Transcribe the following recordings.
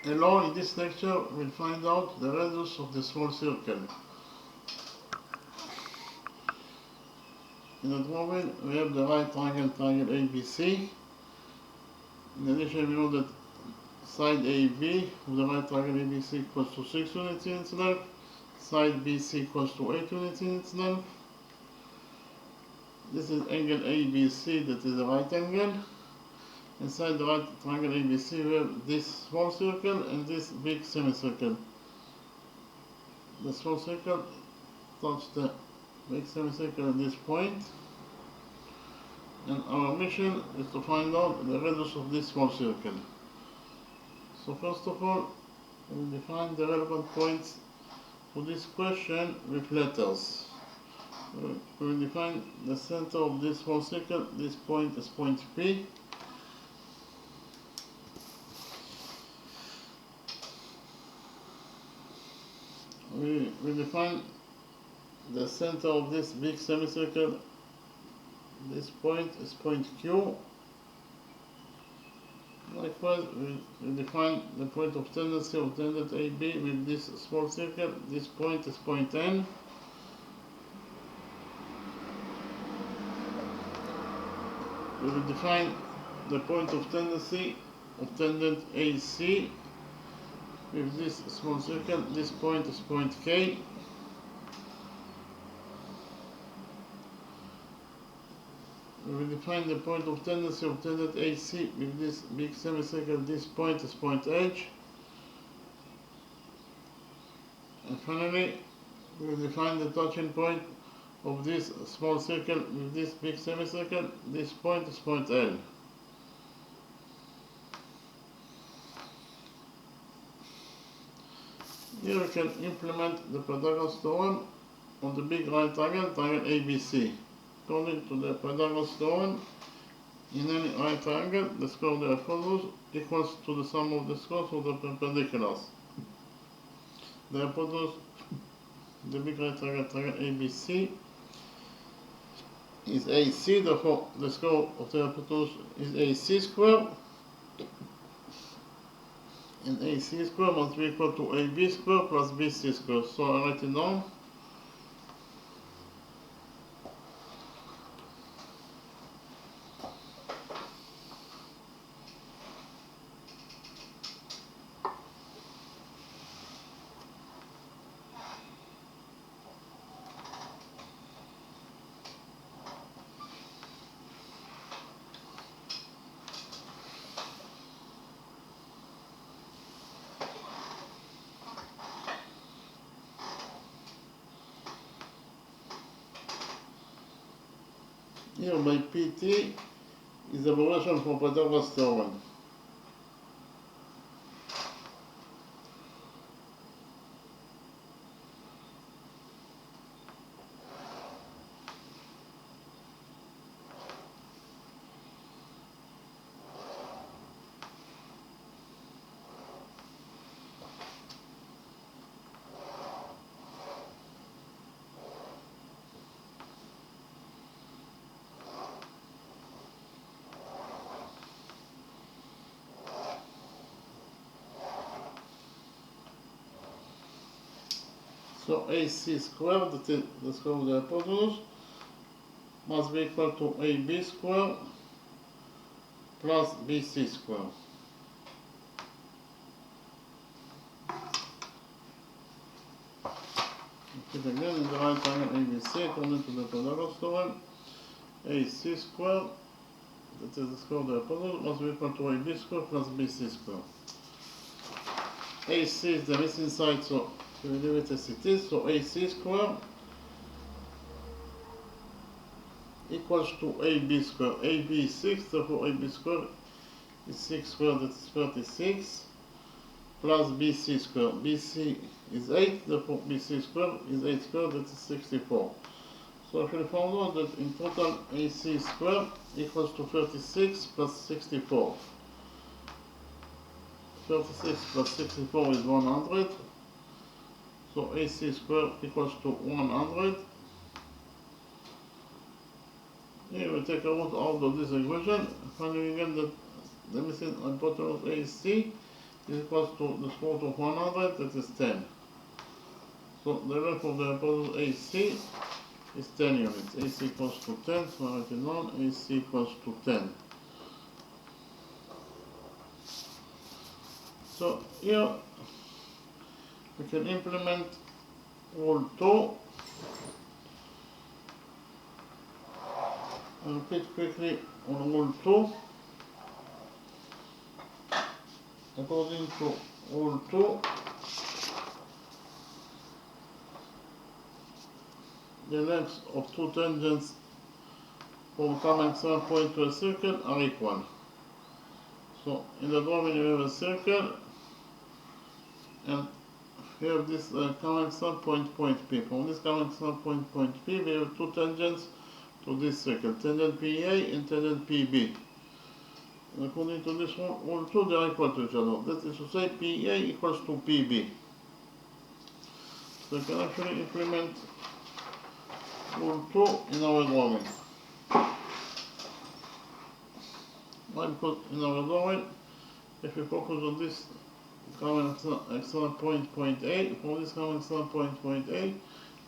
Hello, in this lecture we'll find out the radius of the small circle. In the drawing we have the right triangle ABC. In addition we know that side AB of the right triangle ABC equals to 6 units in its length, side BC equals to 8 units in its length. This is angle ABC, that is a right angle. Inside the right triangle ABC we have this small circle and this big semicircle. The small circle touches the big semicircle at this point, and our mission is to find out the radius of this small circle. So first of all, we will define the relevant points for this question with letters. We will define the center of this small circle. This point is point P. We will define the center of this big semicircle. This point is point Q. Likewise, we define the point of tendency of tangent AB with this small circle. This point is point N. We will define the point of tendency of tangent AC with this small circle. This point is point K. We will define the point of tendency of tangent AC with this big semicircle. This point is point H. And finally, we will define the touching point of this small circle with this big semicircle. This point is point L. Here we can implement the Pythagoras theorem on the big right triangle, triangle ABC. According to the Pythagoras theorem, in any right triangle, the square of the hypotenuse equals to the sum of the squares of the perpendiculars. The hypotenuse, the big right triangle, triangle ABC, is AC, therefore the square of the hypotenuse is AC square, and AC square must be equal to AB square plus BC square. So I write it down. Here by PT is the abbreviation for Pythagoras theorem. So AC squared, that is the square of the hypotenuse, must be equal to AB square plus BC square. Repeat again, in the right triangle ABC, according to the Pythagoras theorem, AC square, that is the square of the hypotenuse, must be equal to AB square plus BC square. AC is the missing side, so we leave it as it is. So AC square equals to AB square. AB is 6, therefore AB square is 6 squared, that is 36, plus BC square. BC is 8, therefore BC square is 8 squared, that is 64. So we found out that in total AC square equals to 36 plus 64. 36 plus 64 is 100. So AC square equals to 100. Here we take a root out of this equation, finding again that the missing hypotenuse AC is equals to the square root of 100, that is 10. So the length of the hypotenuse AC is 10 units. AC equals to 10, so I write it down, AC equals to 10. So here we can implement rule 2. I'll repeat quickly on rule 2. According to rule 2, the lengths of two tangents from a common center point to a circle are equal. So in the drawing we have a circle, and we have this common center point P. From this common center point P, we have two tangents to this circle, tangent PA and tangent PB. And according to this rule 2, they are equal to each other. That is to say, PA equals to PB. So we can actually implement rule 2 in our drawing. Why? Because in our drawing, if we focus on this common external point A, from this common external point A,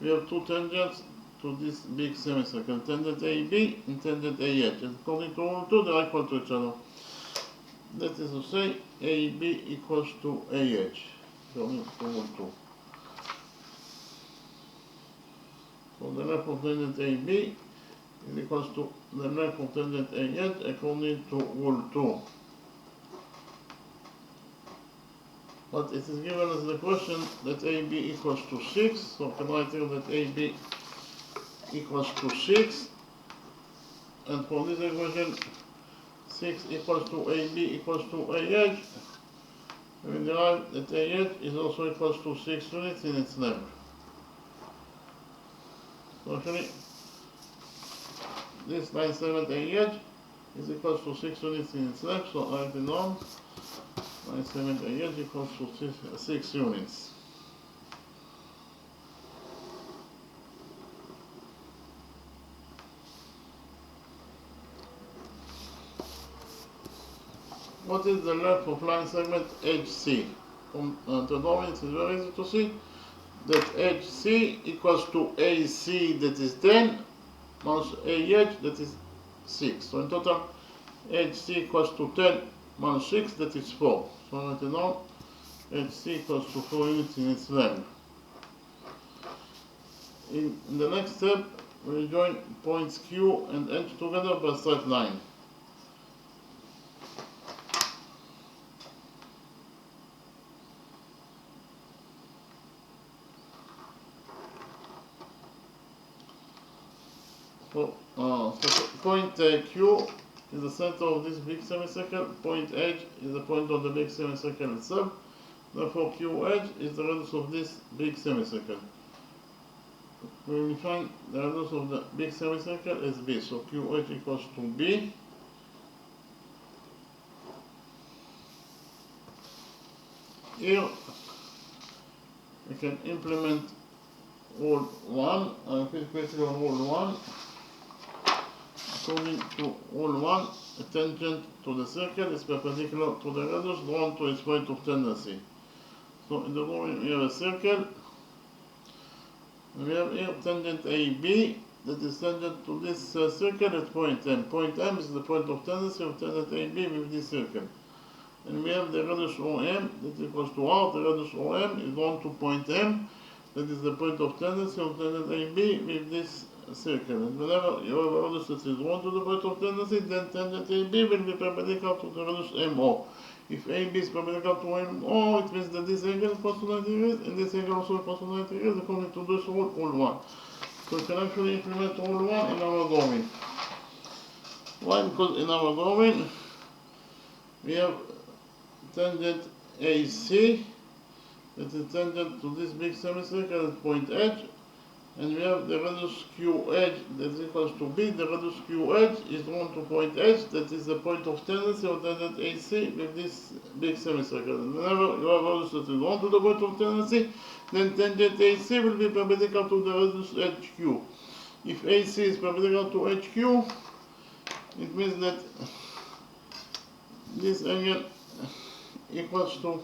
we have two tangents to this big semicircle, tangent AB and tangent AH. And according to rule 2, they are equal to each other. That is to say, AB equals to AH, according to rule 2. So the length of tangent AB is equals to the length of tangent AH according to rule 2. But it is given as the question that AB equals to 6, so I can write here that AB equals to 6, and for this equation 6 equals to AB equals to AH, we derive that AH is also equals to 6 units in its length. So actually, this line segment AH is equals to 6 units in its length, so I write it down. Line segment AH equals to 6 units. What is the length of line segment HC? From the drawing, it is very easy to see that HC equals to AC, that is 10, minus AH, that is 6. So in total, HC equals to 10 minus 6, that is 4. So I write it down, HC equals to 4 units in its length. In the next step, we join points Q and H together by a straight line. So point Q is the center of this big semicircle, point H is the point of the big semicircle itself, therefore QH is the radius of this big semicircle. We will find the radius of the big semicircle is B, so QH equals to B. Here we can implement rule 1, I repeat quickly on rule 1. According to rule 1, a tangent to the circle is perpendicular to the radius drawn to its point of tendency. So in the drawing we have a circle, and we have here tangent AB, that is tangent to this circle at point M. Point M is the point of tendency of tangent AB with this circle. And we have the radius OM, that equals to R, the radius OM is drawn to point M, that is the point of tendency of tangent AB with this circle. And whenever you have a radius that is drawn to the point of tendency, then tangent AB will be perpendicular to the radius MO. If AB is perpendicular to MO, it means that this angle is equal to 90 degrees, and this angle also equals to 90 degrees according to this rule, rule 1. So we can actually implement rule 1 in our drawing. Why? Because in our drawing, we have tangent AC, that is tangent to this big semicircle at point H, and we have the radius QH that is equals to B. The radius QH is drawn to point H, that is the point of tendency of tangent AC with this big semicircle. And whenever you have a radius that is drawn to the point of tendency, then tangent AC will be perpendicular to the radius HQ. If AC is perpendicular to HQ, it means that this angle equals to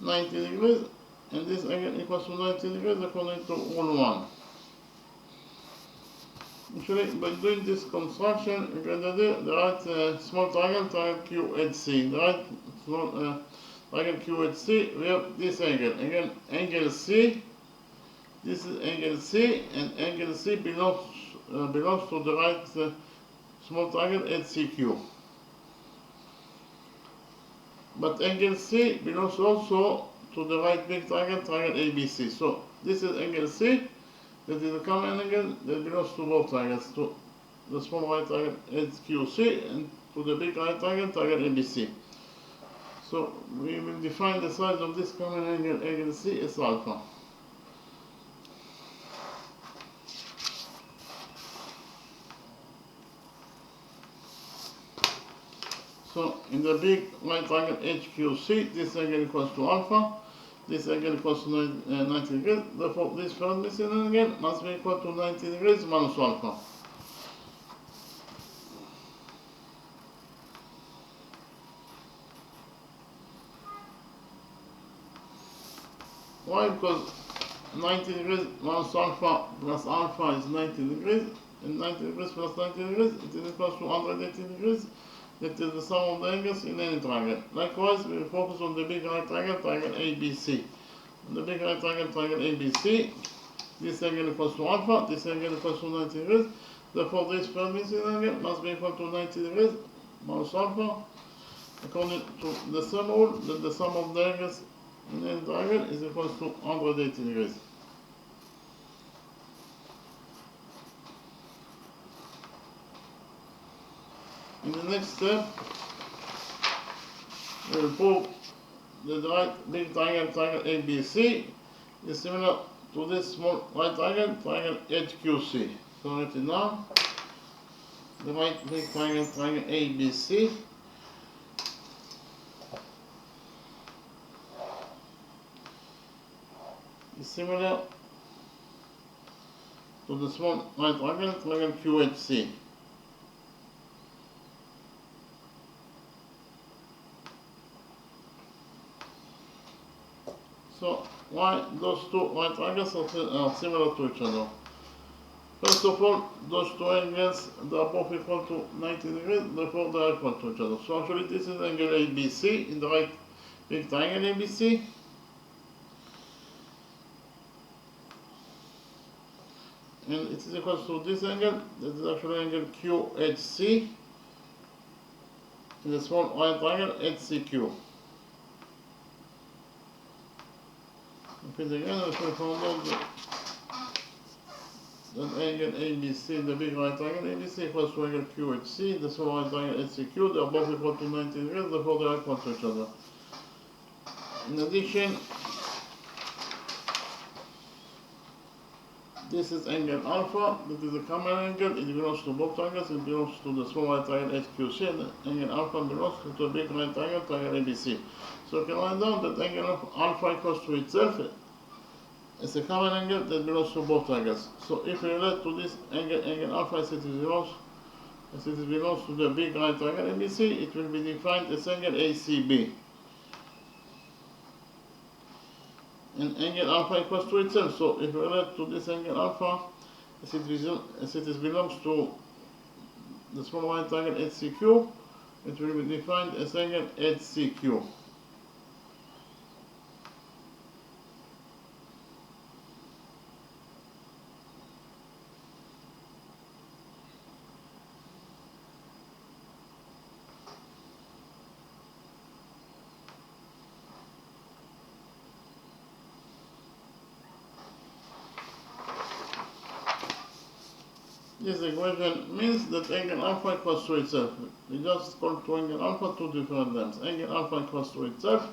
90 degrees, and this angle equals to 90 degrees according to rule 1. Actually, by doing this construction, you can do the right small triangle QHC. The right small triangle QHC, we have this angle. Again, angle C. This is angle C, and angle C belongs to the right small triangle HCQ. But angle C belongs also to the right big triangle ABC. So this is angle C. That is a common angle that belongs to both triangles, to the small right triangle HQC and to the big right triangle ABC. So we will define the side of this common angle C as alpha. So in the big right triangle HQC, this angle equals to alpha. This angle equals to 90 degrees, therefore this first missing angle must be equal to 90 degrees minus alpha. Why? Because 90 degrees minus alpha plus alpha is 90 degrees, and 90 degrees plus 90 degrees, it is equal to 180 degrees. That is the sum of the angles in any triangle. Likewise, we will focus on the big right triangle ABC. The big right triangle ABC, this angle equals to alpha, this angle equals to 90 degrees. Therefore, this first missing angle must be equal to 90 degrees minus alpha. According to the sum rule, that the sum of the angles in any triangle is equal to 180 degrees. In the next step, we will prove that the right big triangle ABC is similar to this small right triangle HQC. So write it down. The right big triangle ABC is similar to the small right triangle QHC. So why those two right triangles are similar to each other? First of all, those two angles, they are both equal to 90 degrees, therefore they are equal to each other. So actually this is angle ABC in the right big triangle ABC. And it is equal to this angle, that is actually angle QHC in the small right triangle HCQ. Repeat again, if we found out that angle ABC, the big right triangle ABC equals to angle QHC, the small right triangle HCQ, they are both equal to 90 degrees, therefore they are equal to each other. In addition, this is angle alpha, that is a common angle, it belongs to both triangles, it belongs to the small right triangle HQC, and angle alpha belongs to the big right triangle ABC. So you can write down that angle alpha equals to itself as a common angle that belongs to both triangles. So if we relate to this angle alpha as it belongs to the big right triangle ABC, it will be defined as angle ACB. And angle alpha equals to itself. So if we relate to this angle alpha as it belongs to the small right triangle HCQ, it will be defined as angle HCQ. This equation means that angle alpha equals to itself. We just call to angle alpha two different names. Angle alpha equals to itself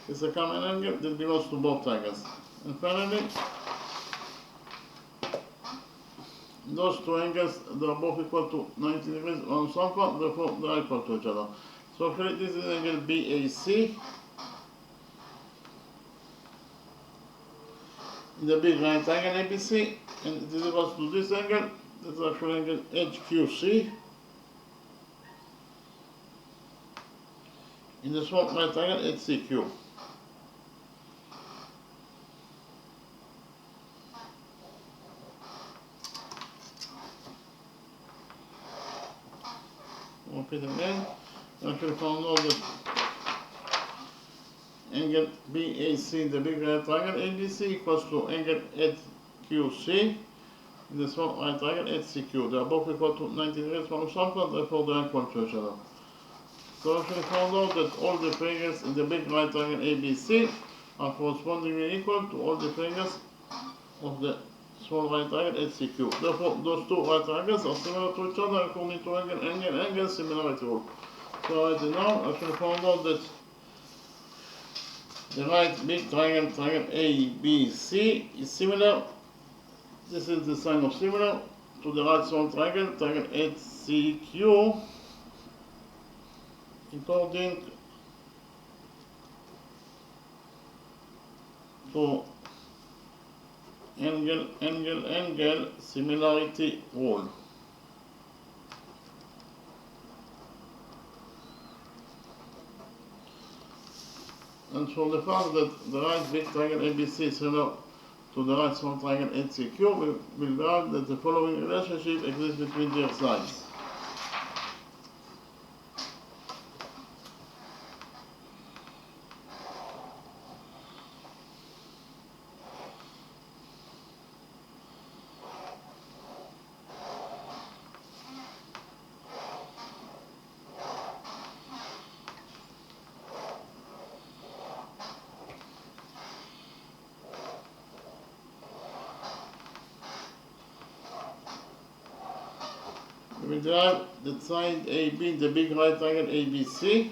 is a common angle that belongs to both triangles. And finally, those two angles, they are both equal to 90 degrees minus alpha, therefore they are equal to each other. So this is angle BAC in the big right triangle ABC, and it is equal to this angle. That's actually angle HQC in the small right triangle HCQ. Repeat again. I can find out that angle BAC in the big right triangle ABC equals to angle HQC in the small right triangle HCQ. They are both equal to 90 degrees from each other, therefore they are equal to each other. So I can find out that all the figures in the big right triangle ABC are correspondingly equal to all the figures of the small right triangle HCQ. Therefore, those two right triangles are similar to each other according to angle similarity rule. So right now, I can find out that the right big triangle, triangle ABC, is similar. This is the sign of similar to the right small triangle, triangle HCQ, according to angle similarity rule. And for the fact that the right big triangle ABC is similar to the right small triangle HCQ, we will grant that the following relationship exists between their sides. We derive the side AB in the big right triangle ABC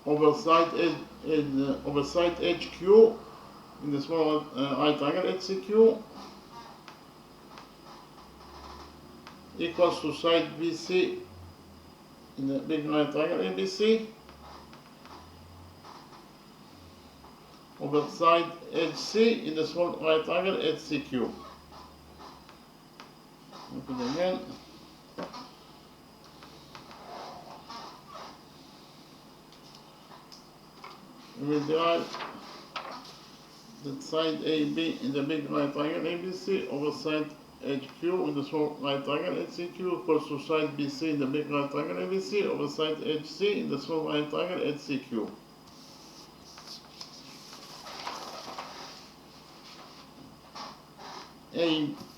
over side HQ in the small right triangle HCQ equals to side BC in the big right triangle ABC over side HC in the small right triangle HCQ. Repeat again. We will derive that side AB in the big right triangle ABC over side HQ in the small right triangle HCQ equals to side BC in the big right triangle ABC over side HC in the small right triangle HCQ.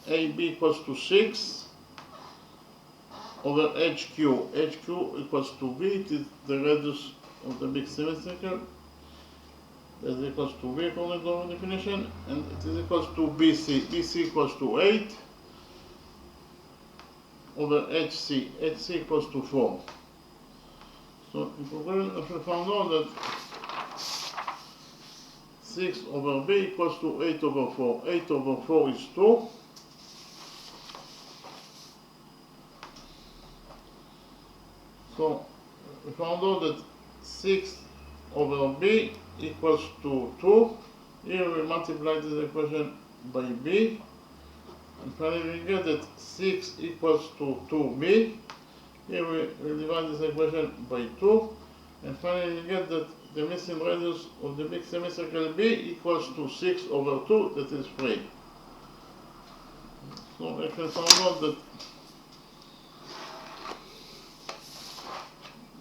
AB equals to 6 over HQ. HQ equals to V, it is the radius of the big semicircle. That is equals to V according to our definition, and it is equals to BC. BC equals to 8 over HC. HC equals to 4. So in conclusion, I have found out that 6 over B equals to 8 over 4. 8 over 4 is 2. So we found out that 6 over B equals to 2. Here we multiply this equation by B. And finally we get that 6 equals to 2B. Here we divide this equation by 2. And finally we get that the missing radius of the big semicircle B equals to 6 over 2, that is 3. So I can find out that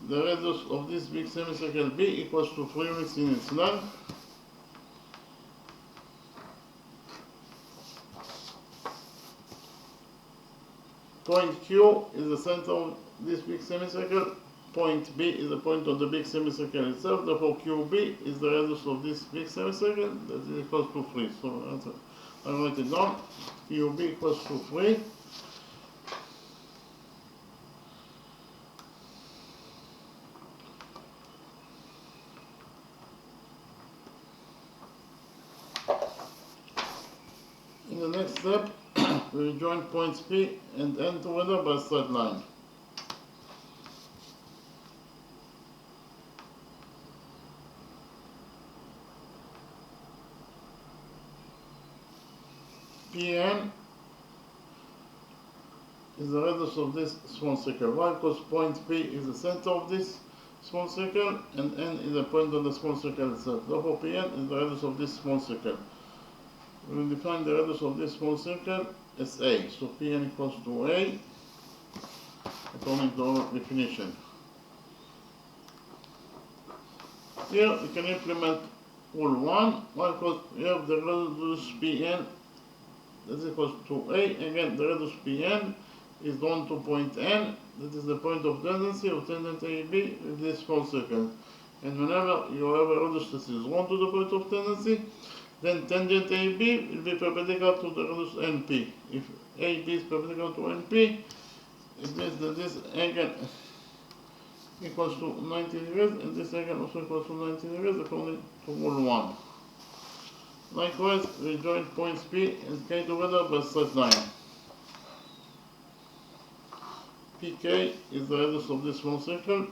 the radius of this big semicircle B equals to 3 units in its length. Point Q is the center of this big semicircle. Point B is the point of the big semicircle itself. Therefore, QB is the radius of this big semicircle, that is equals to 3. So I write it down. QB equals to 3. In the next step, we will join points P and N together by a straight line. Pn is the radius of this small circle. Why? Because point P is the center of this small circle, and N is the point of the small circle itself. Therefore, Pn is the radius of this small circle. We will define the radius of this small circle as A. So Pn equals to A according to our definition. Here we can implement rule 1. Why? Because we have the radius Pn that is equals to A. Again, the radius Pn is drawn to point N, that is the point of tendency of tangent AB with this small circle. And whenever you have a radius that is drawn to the point of tendency, then tangent AB will be perpendicular to the radius NP. If AB is perpendicular to NP, it means that this angle equals to 90 degrees and this angle also equals to 90 degrees according to rule 1. Likewise, we join points P and K together by straight line. PK is the radius of this small circle,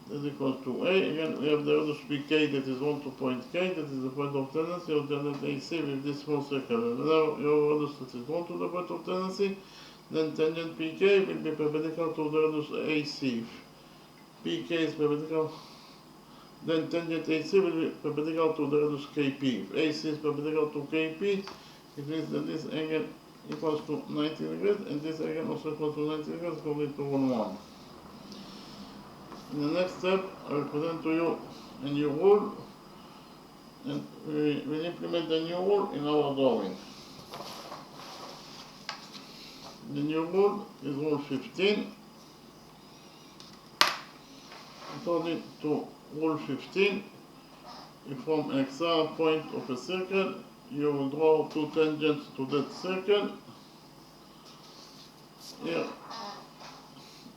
that is equal to A. Again, we have the radius PK that is 1 to point K, that is the point of tendency of tangent AC with this small circle. And now you have a radius that is 1 to the point of tendency, then tangent PK will be perpendicular to the radius AC. If PK is perpendicular, then tangent AC will be perpendicular to the radius KP. If AC is perpendicular to KP, it means that this angle equals to 90 degrees and this angle also equals to 90 degrees according to rule 1. In the next step, I will present to you a new rule, and we will implement the new rule in our drawing. The new rule is rule 15. According to rule 15, if from an external point of a circle, you will draw two tangents to that circle. Here,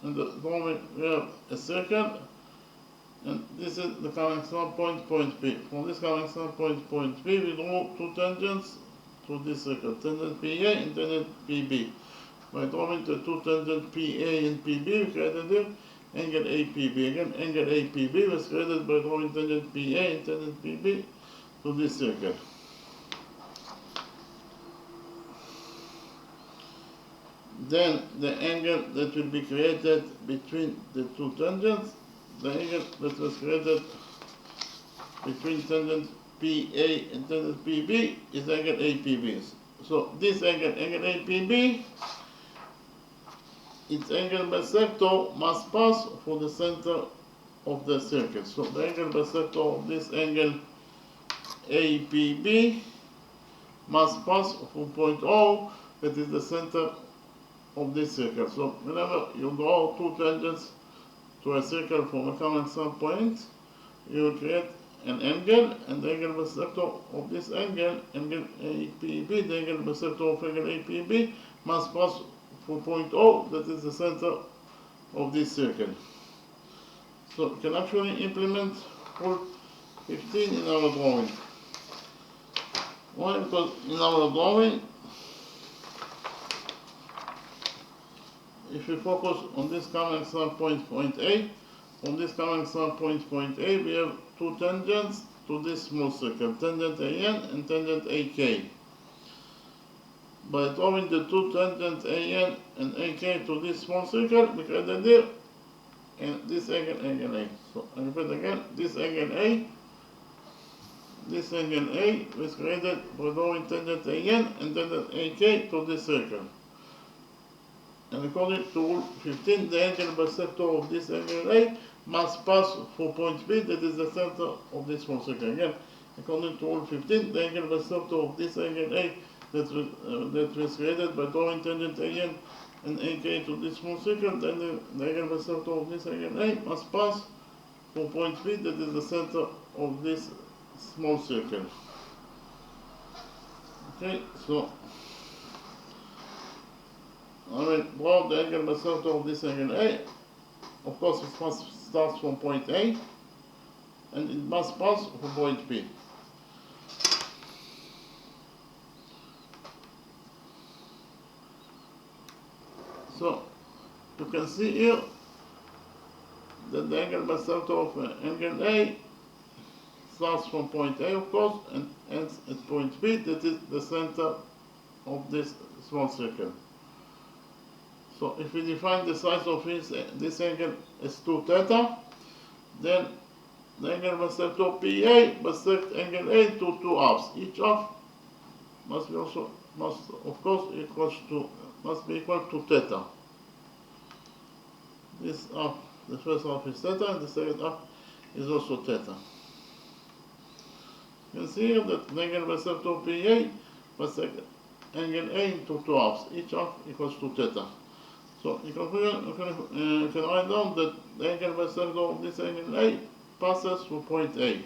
in the drawing, we have a circle, and this is the common external point, point P. From this common external point, point P, we draw two tangents to this circle, tangent PA and tangent PB. By drawing the two tangents PA and PB, we created here angle APB. Again, angle APB was created by drawing tangent PA and tangent PB to this circle. Then the angle that will be created between the two tangents, the angle that was created between tangent PA and tangent PB is angle APB. So this angle APB, its angle bisector must pass for the center of the circle. So the angle bisector of this angle APB must pass from point O, that is the center of this circle. So whenever you draw two tangents to a circle from a common external point, you will create an angle, and the angle bisector of this angle APB, the angle bisector of angle APB must pass for point O, that is the center of this circle. So we can actually implement rule 15 in our drawing. Why? Because in our drawing, if we focus on this common external point, point A, from this common external point, point A, we have two tangents to this small circle, tangent AN and tangent AK. By drawing the two tangents AN and AK to this small circle, we created here, and this angle A. So I repeat again, this angle A was created by drawing tangent AN and tangent AK to this circle. And according to rule 15, the angle bisector of this angle A must pass for point B, that is the center of this small circle. Again, according to rule 15, the angle bisector of this angle A that was created by drawing tangent AN and AK to this small circle, then the angle bisector of this angle A must pass for point B, that is the center of this small circle. Okay, so I will draw the angle bisector of this angle A. Of course, it must start from point A, and it must pass from point B. So you can see here that the angle bisector of angle A starts from point A, of course, and ends at point B, that is the center of this small circle. So if we define the size of this angle as 2 theta, then the angle bisect of PA bisect angle A to 2 halves. Each half must of course must be equal to theta. This half, the first half is theta, and the second half is also theta. You can see here that the angle bisect of PA bisect angle A into 2 halves. Each half equals to theta. So in conclusion, you can write down that the angle bisect of this angle A passes through point A.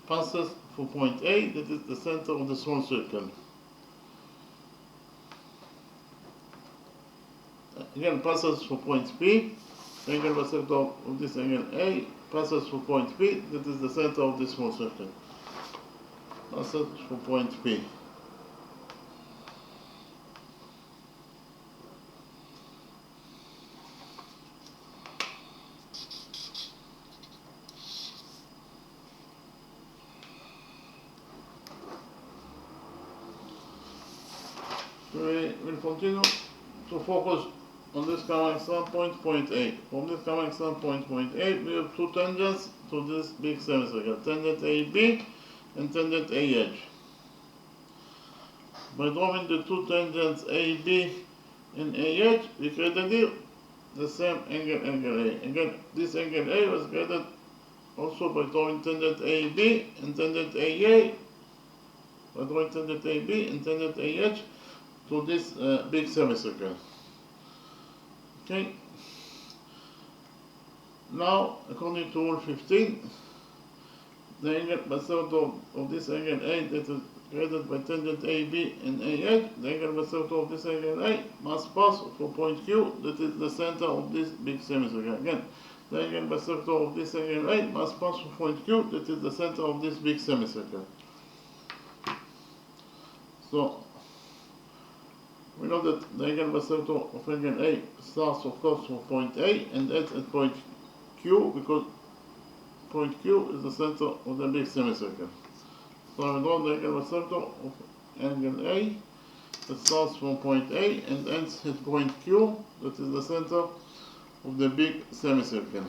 Passes through point A, that is the center of the small circle. Again, passes through point B, the angle bisect of this angle A passes through point B, that is the center of this small circle. Passes through point B. We will continue to focus on this common standpoint, point A. From this common standpoint, point A, we have two tangents to this big semicircle, tangent AB and tangent AH. By drawing the two tangents AB and AH, we created here the same angle A. Again, this angle A was created also by drawing tangent AB and tangent AA, by drawing tangent AB and tangent AH to this big semicircle. Okay. Now, according to rule 15, the angle bisect of this angle A that is created by tangent AB and AH, the angle bisect of this angle A must pass through point Q, that is the center of this big semicircle. Again, the angle bisect of this angle A must pass through point Q, that is the center of this big semicircle. So, we know that the angle bisect of angle A starts, of course, from point A and ends at point Q, because point Q is the center of the big semicircle. So we draw the angle bisect of angle A that starts from point A and ends at point Q, that is the center of the big semicircle.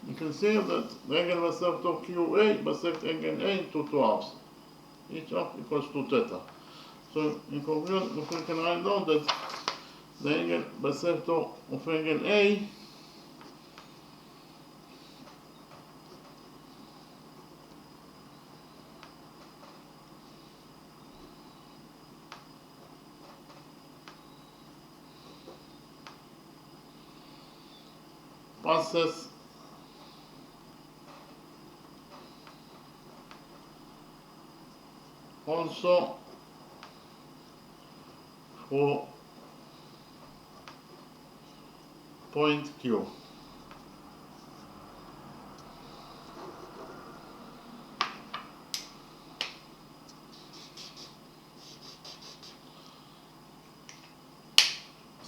You can see that the angle bisect of QA bisects angle A into 2 halves. Each half equals to theta. So in conclusion, we can write down that the angle bisect of angle A passes also for point Q.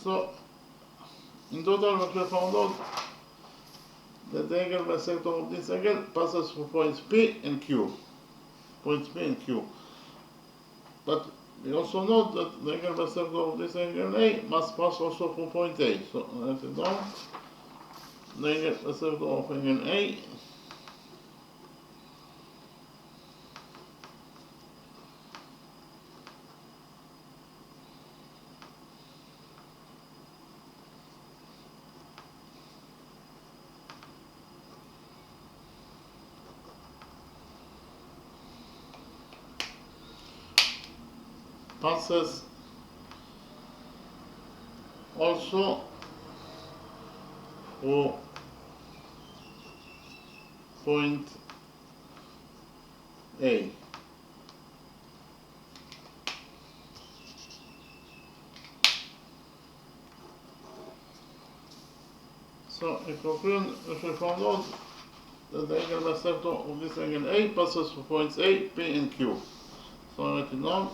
So, in total, what we found out that the angle bisect of this angle passes through points P and Q. Points P and Q. But we also know that the angle bisect of this angle A must pass also through point A. So write it down. The angle bisect of angle A passes also through point A. So in conclusion, if we found out that the angle bisector of this angle A passes through points A, P and Q. So I write it down.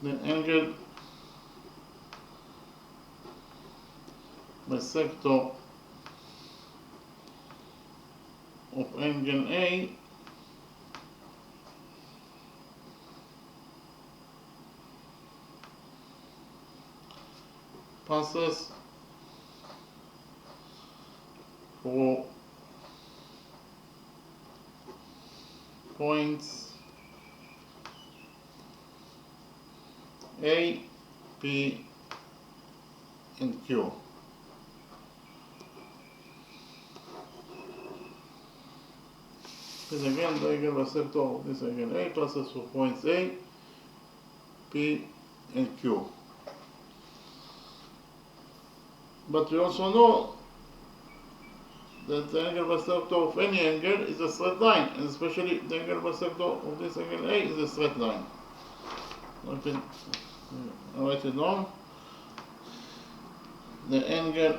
The angle bisector of angle A passes through points A, P and Q. Then again, the angle bisector of this angle A passes through points A, P and Q. But we also know that the angle bisector of any angle is a straight line, and especially the angle bisector of this angle A is a straight line. Okay, I write it down. The angle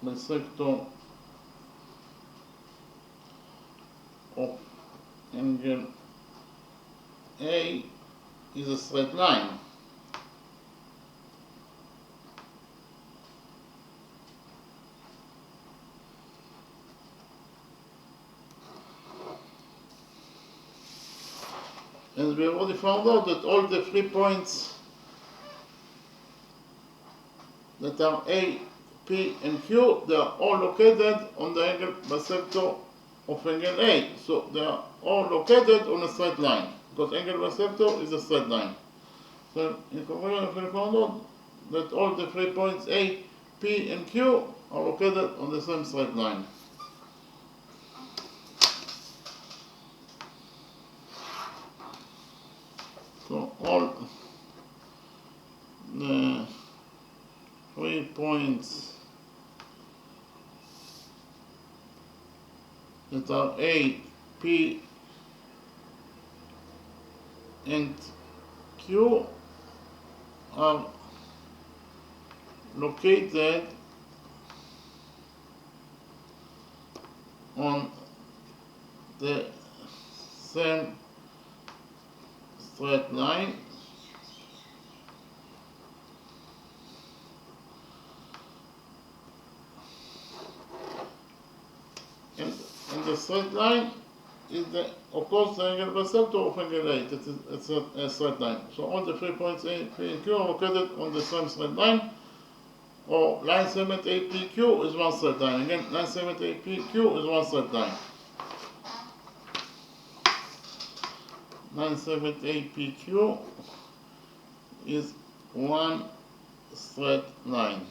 bisector of angle A is a straight line. And we already found out that all the 3 points that are A, P and Q, they are all located on the angle bisector of angle A. So they are all located on a straight line, because angle bisector is a straight line. So in conclusion, we found out that all the 3 points A, P and Q are located on the same straight line. So all the 3 points that are A, P and Q are located on the same straight line, and the straight line is of course the angle bisector of angle A. It's a straight line. So all the 3 points A, P and Q are located on the same straight line, or line segment APQ is one straight line. Again, line segment APQ is one straight line. Line segment APQ is one straight line.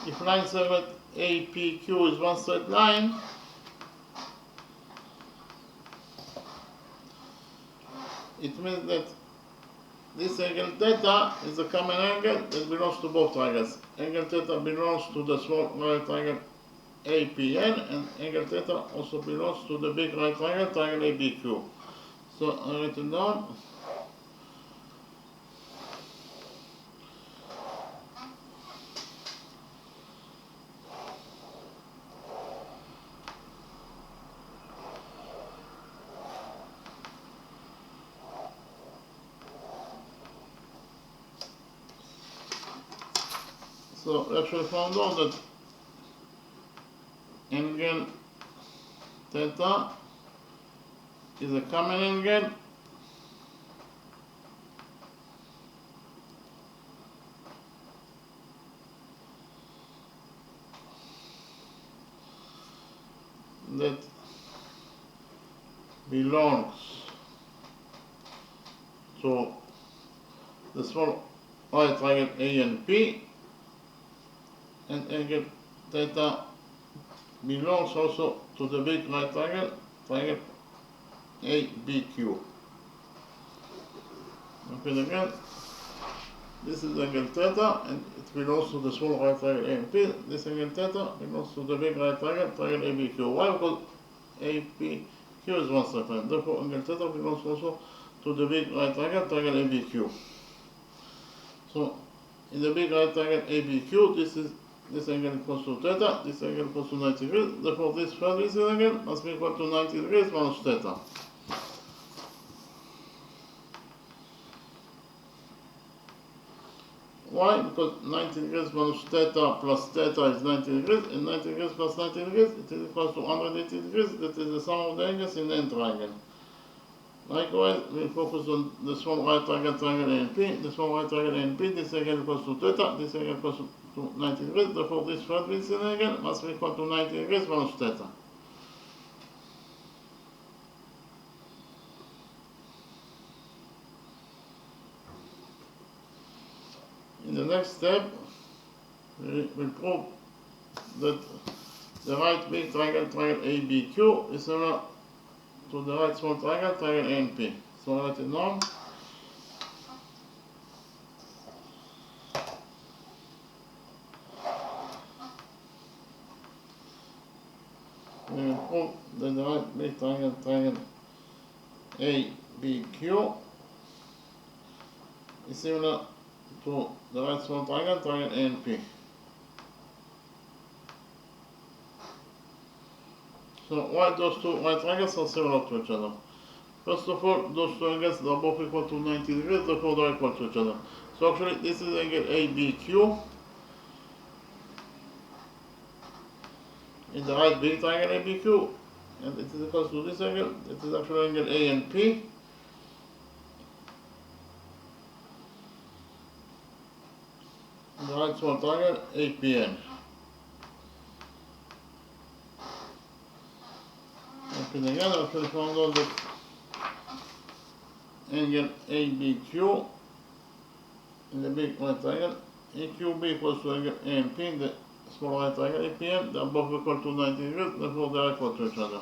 If line segment APQ is one straight line, it means that this angle theta is a common angle that belongs to both triangles. Angle theta belongs to the small right triangle APN, and angle theta also belongs to the big right triangle, triangle ABQ. So I write it down. So we actually found out that angle theta is a common angle that belongs to the small right triangle A and P, and angle theta belongs also to the big right triangle, triangle ABQ. Okay, again, this is angle theta, and it belongs to the small right triangle A and P. This angle theta belongs to the big right triangle, triangle ABQ. Why? Because ABQ is one straight line. Therefore, angle theta belongs also to the big right triangle, triangle ABQ. So, in the big right triangle ABQ, this angle equals to theta, this angle equals to 90 degrees. Therefore, this third angle must be equal to 90 degrees minus theta. Why? Because 90 degrees minus theta plus theta is 90 degrees, and 90 degrees plus 90 degrees, it is equal to 180 degrees. That is the sum of the angles in the n triangle. Likewise, we focus on the small right triangle, triangle A and P. The small right triangle A and P, this angle equals to theta, this angle equals to 90 degrees. Therefore, this third angle must be equal to 90 degrees minus theta. In the next step, we will prove that the right big triangle, triangle ABQ, is similar to the right small triangle, triangle A and P. So write it down. We will prove that the right big triangle, triangle ABQ, is similar to the right small triangle, triangle A and P. So why those two right triangles are similar to each other? First of all, those two angles are both equal to 90 degrees, therefore they are equal to each other. So actually, this is angle ABQ in the right big triangle ABQ, and it is equal to this angle. It is actually angle A and P. In the right small triangle APN. Okay, again, I actually found out that angle ABQ in the big right triangle AQB equals to angle A and P in the small right triangle APN. They are both equal to 90 degrees, therefore they are equal to each other.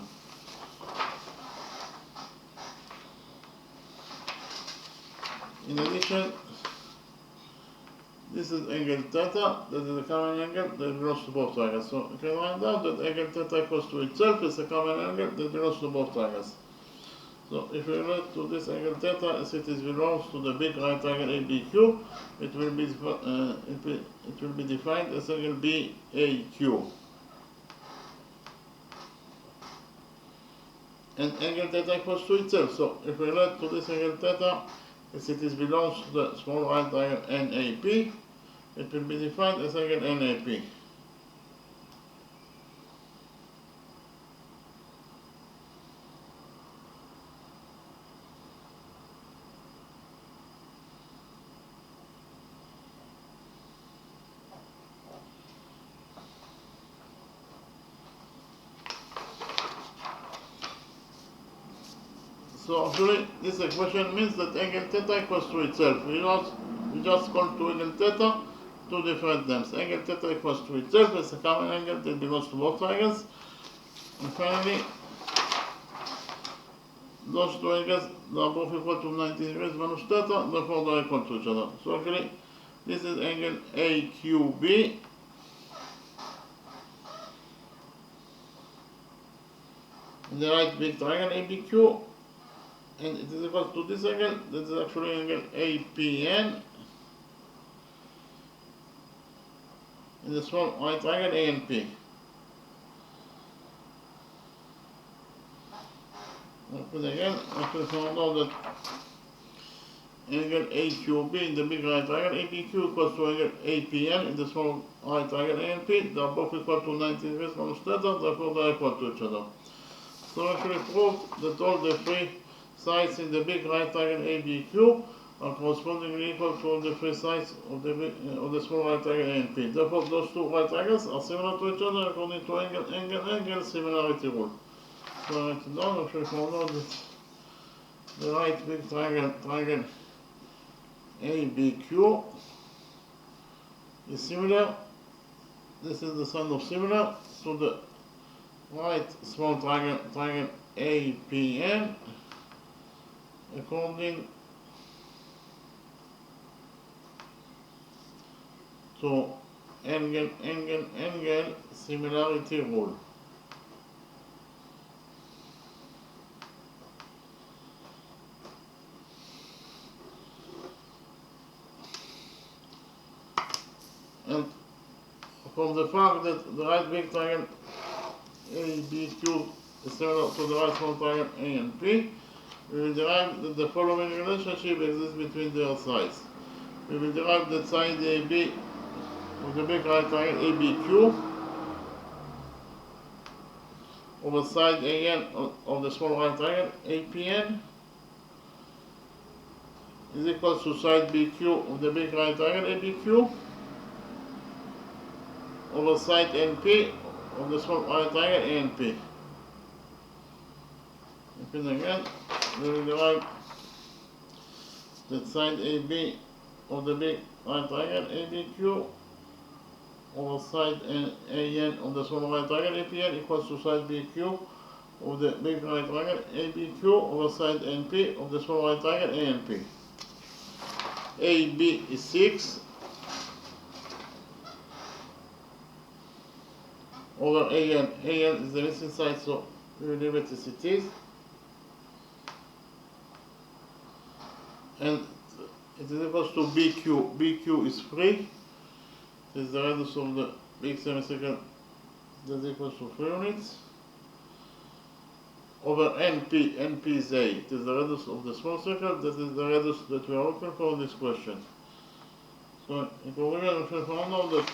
In addition, this is angle theta, that is a common angle that belongs to both triangles. So you can find out that angle theta equals to itself is a common angle that belongs to both triangles. So if we relate to this angle theta as it belongs to the big right triangle ABQ, it will be defined as angle BAQ. And angle theta equals to itself. So if we relate to this angle theta as it belongs to the small right triangle NAP, it will be defined as angle NAP. So actually, this equation means that angle theta equals to itself. We just call two angle theta two different names. Angle theta equals to itself is a common angle that belongs to both triangles. And finally, those two angles are both equal to 90 degrees minus theta, therefore they are equal to each other. So actually, this is angle AQB. In the right big triangle ABQ, and it is equal to this angle, that is actually angle APN. In the small right triangle A and P. But again, after found out that angle AQB in the big right triangle APQ equals to angle APN in the small right triangle A and P, they are both equal to 90 degrees minus theta, therefore they are equal to each other. So actually proved that all the three sides in the big right triangle ABQ are correspondingly equal to all the three sides of the small right triangle A and P. Therefore, those two right triangles are similar to each other according to angle similarity rule. So I write it down. I'm sure you all know that the right big triangle ABQ is similar. This is the sign of similar to the right small triangle APN according to angle similarity rule. And from the fact that the right big triangle ABQ is similar to the right small triangle A and P, we will derive that the following relationship exists between their sides. We will derive that side AB of the big right triangle ABQ over side AN of the small right triangle APN is equal to side BQ of the big right triangle ABQ over side NP of the small right triangle ANP. Repeat again, we will derive that side AB of the big right triangle ABQ over side AN of the small right triangle APN equals to side BQ of the big right triangle ABQ over side NP of the small right triangle ANP. AB is 6 over AN. AN is the missing side, so we will leave it as it is. And it is equal to BQ. BQ is 3. It is the radius of the big semicircle that is equal to 3 units. Over NP. NP is 8. It is the radius of the small circle. That is the radius that we are looking for in this question. So in conclusion, we shall find out that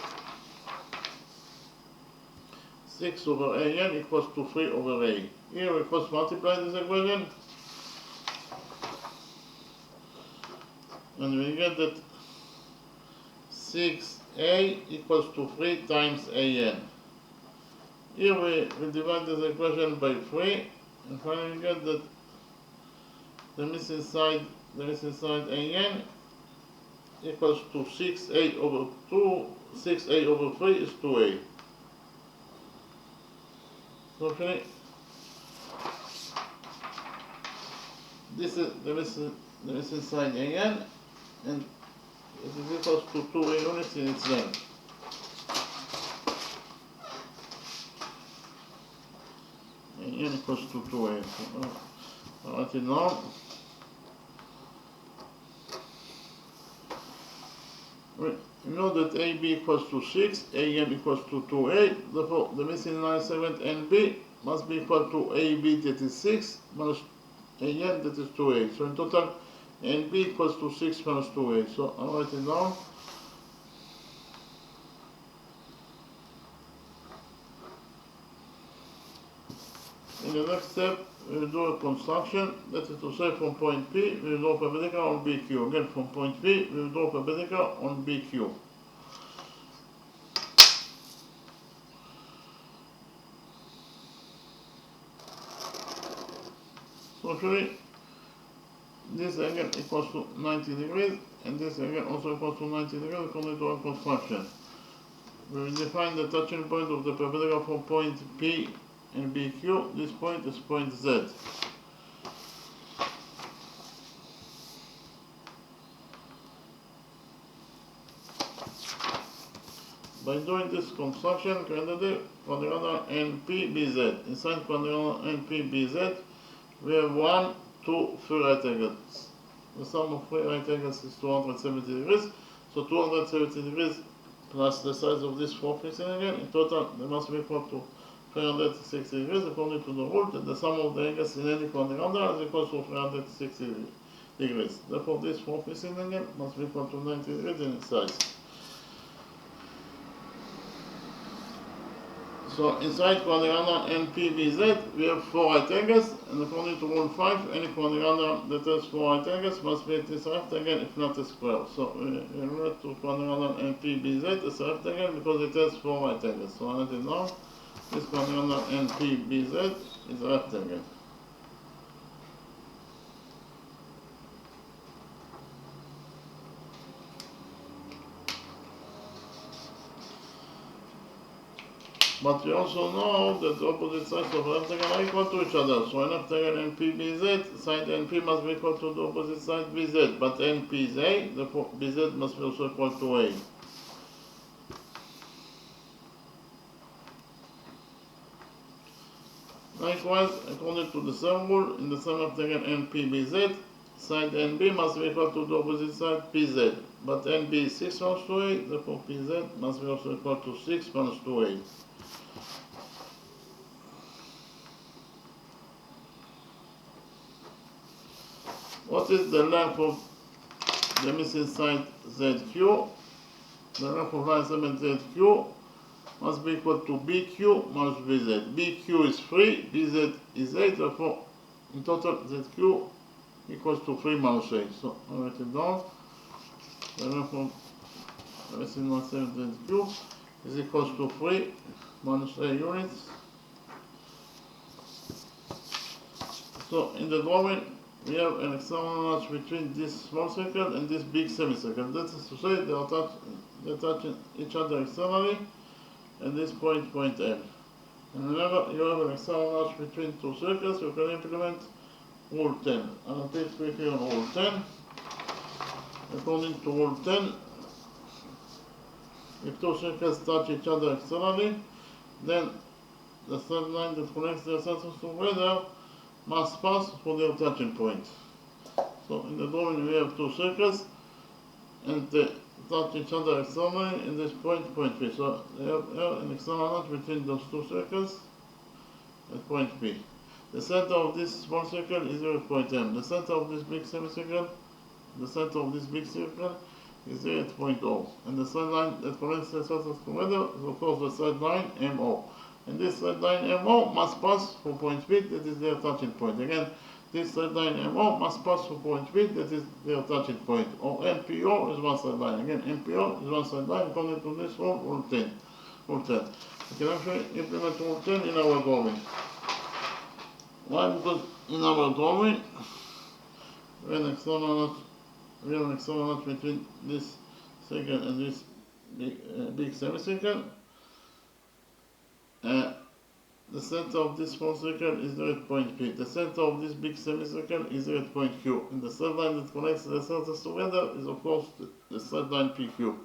6 over AN equals to 3 over A. Here we first multiply this equation. And we get that 6A equals to 3 times AN. Here we divide this equation by 3, and finally we get that the missing side AN equals to 6A over 2, 6A over 3 is 2A. So actually, this is the missing side AN, and it is equals to 2A units in its length. AN equals to 2A. So, I'll write it now. We know that AB equals to 6, AN equals to 2A, therefore the missing line segment NB must be equal to AB, that is 6, minus AN, that is 2A. So in total, NB equals to 6 minus 2A. So I'll write it down. In the next step, we will do a construction, that is to say from point P, we will draw perpendicular on BQ. Again, from point P, we will draw perpendicular on BQ. So actually, this angle equals to 90 degrees, and this angle also equals to 90 degrees according to our construction. We will define the touching point of the perpendicular from point P and BQ. This point is point Z. By doing this construction, quadratic NPBZ. Inside quadratic NPBZ, we have 1, 2, 3 right angles. The sum of 3 right angles is 270 degrees. So 270 degrees plus the size of this 4 facing angle, in total they must be equal to 360 degrees according to the rule that the sum of the angles in any quadrangle is equal to 360 degrees. Therefore this 4 facing angle must be equal to 90 degrees in its size. So inside quadrangle NPBZ we have 4 right angles, and according to rule 5, any quadrangle that has 4 right angles must be at least a rectangle if not a square. So we relate to quadrangle NPBZ as a rectangle because it has 4 right angles. So I write it down. This quadrangle NPBZ is a rectangle. But we also know that the opposite sides of a rectangle are equal to each other. So an rectangle NPBZ, side NP must be equal to the opposite side BZ. But NP is A, therefore BZ must be also equal to A. Likewise, according to the same rule, in the same rectangle NPBZ, side NB must be equal to the opposite side PZ. But NB is 6 minus 2A, therefore PZ must be also equal to 6 minus 2A. What is the length of the missing side ZQ? The length of line segment ZQ must be equal to BQ minus BZ. BQ is 3, BZ is 8, therefore in total ZQ equals to 3 minus 8. So I write it down. The length of the missing line segment ZQ is equals to 3 minus 8 units. So in the drawing, we have an external notch between this small circle and this big semicircle. That is to say, they touch each other externally, and this point M. And whenever you have an external notch between two circles, you can implement rule 10. I'll repeat quickly on rule 10. According to rule 10, if two circles touch each other externally, then the third line that connects their circles together must pass through their touching point. So in the drawing we have two circles and they touch each other externally in this point P. So they have an external notch between those two circles at point P. The center of this small circle is here at point M. The center of this big semicircle, is here at point O. And the side line that connects the circles together is of course the side line MO. And this side line MO must pass through point P, that is their touching point. Again, this side line MO must pass through point P, that is their touching point. Or MPO is one side line. Again, MPO is one side line according to this rule 10. We can actually implement rule 10 in our drawing. Why? Because in our drawing, we have an external notch between this circle and this big semicircle. The center of this small circle is there at point P. The center of this big semicircle is there at point Q. And the third line that connects the centers together is of course the third line PQ.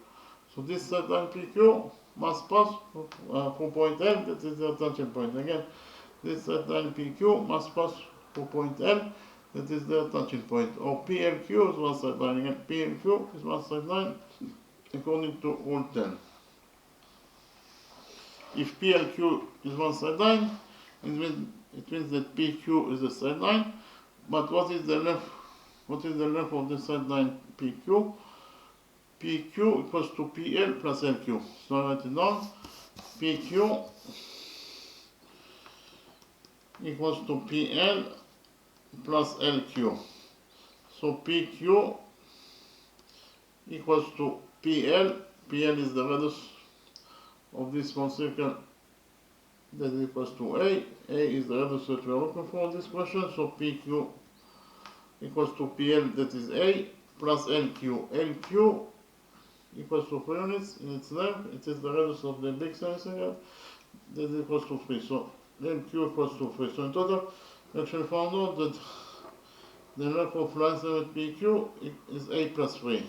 So this third line PQ must pass from point L, that is the touching point. Again, this third line PQ must pass from point L, that is their touching point. Or PLQ is one side line. Again, PLQ is one side line according to rule 10. If PLQ is one side line, it means that PQ is a side line. But what is the length of the side line PQ? PQ equals to PL plus LQ. So I write it down. PQ equals to PL plus LQ. So PQ equals to PL. PL is the radius of this small circle that is equals to A. A is the radius that we are looking for in this question. So PQ equals to PL, that is A, plus LQ. LQ equals to 3 units in its length. It is the radius of the big semicircle that is equals to 3. So LQ equals to 3. So in total, we actually found out that the length of line segment PQ is A plus 3.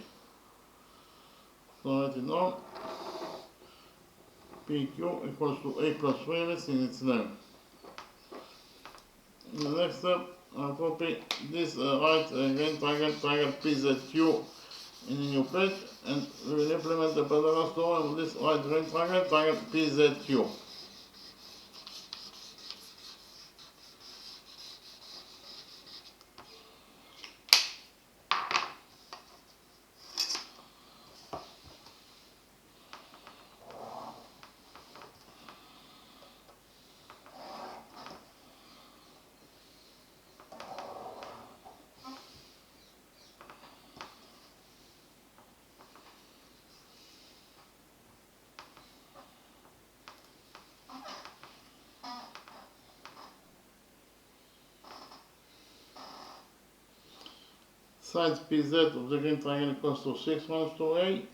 So write it down. PQ equals to A plus 3 units in its length. In the next step, I'll copy this right again triangle PZQ in a new page, and we will implement the Pythagoras theorem with this right triangle PZQ. Sides PZ of the green triangle equals to 6 minus 2A.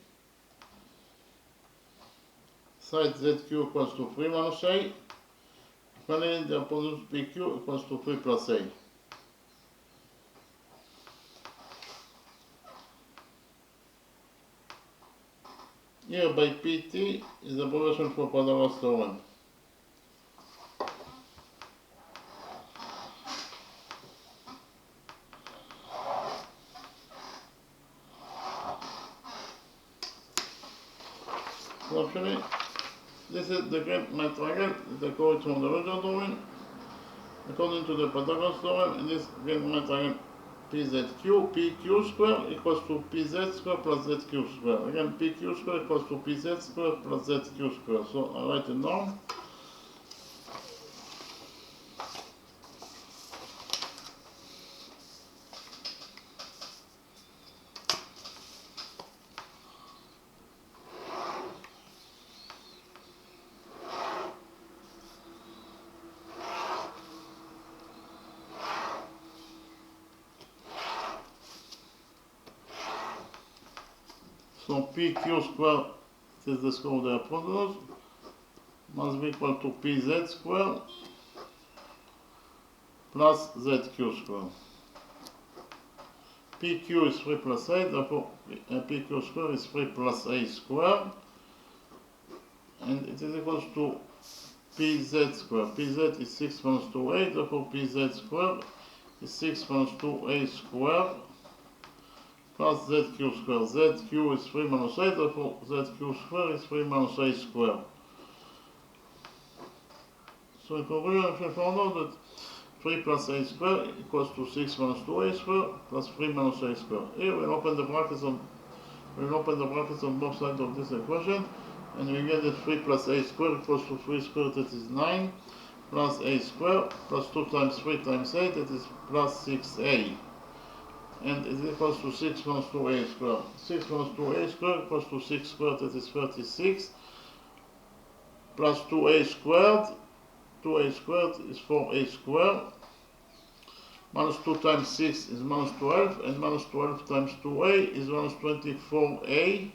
Side ZQ equals to 3 minus A. Finally, the opposite PQ equals to 3 plus A. Here by PT is the abbreviation for Pythagoras theorem. So actually, this is the great triangle that goes from the original drawing. According to the Pythagoras theorem, in this great triangle PZQ, PQ square equals to PZ square plus ZQ square. Again, PQ square equals to PZ square plus ZQ square. So I write it down. So PQ square is the square of the hypotenuse must be equal to PZ square plus ZQ square. PQ is 3 plus A, therefore PQ square is 3 plus A square, and it is equal to PZ square. PZ is 6 minus 2A, therefore PZ square is 6 minus 2A square plus ZQ square. ZQ is 3 minus A, therefore ZQ square is 3 minus A square. So in conclusion, we found out that 3 plus A square equals to 6 minus 2A square plus 3 minus A square. Here we'll open the brackets on both sides of this equation, and we get that 3 plus A square equals to 3 square, that is 9, plus A square plus 2 times 3 times A, that is plus 6A. And it equals to 6 minus 2A square. 6 minus 2A square equals to 6 squared, that is 36, plus 2A squared. 2A squared is 4A squared. Minus 2 times 6 is minus 12, and minus 12 times 2A is minus 24A,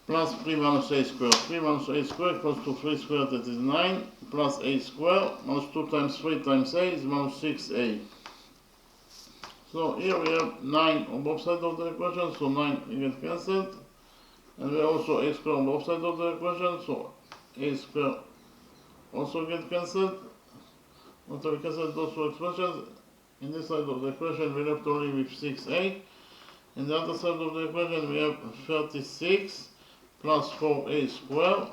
plus 3 minus A squared. 3 minus A squared equals to 3 squared, that is 9, plus A squared, minus 2 times 3 times A is minus 6A. So here we have 9 on both sides of the equation, so 9 get cancelled. And we have also A squared on both sides of the equation, so A squared also get cancelled. After we cancel those two expressions, in this side of the equation we left only with 6A. In the other side of the equation we have 36 plus 4A squared.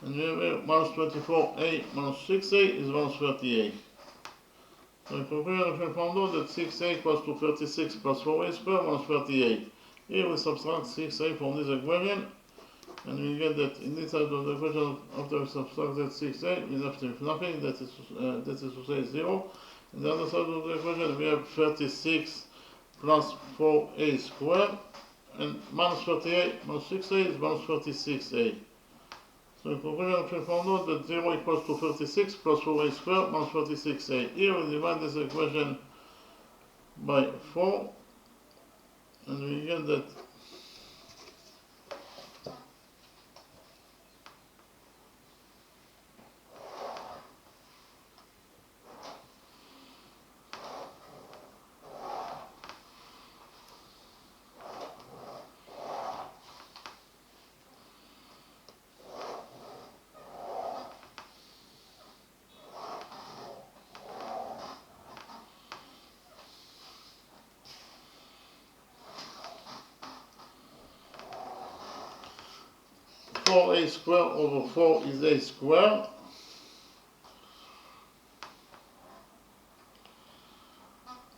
And we have minus 24A minus 6A is minus 38. So in conclusion, we found out that 6A equals to 36 plus 4A squared minus 38. Here we subtract 6A from this equation, and we get that in this side of the equation, after we subtracted 6A, we left with nothing, that is to say 0. In the other side of the equation, we have 36 plus 4A squared, and minus 38 minus 6A is minus 36A. So in conclusion, we found out that 0 equals to 36 plus 4A squared minus 36A. Here we divide this equation by 4, and we get that 4A squared over 4 is A squared.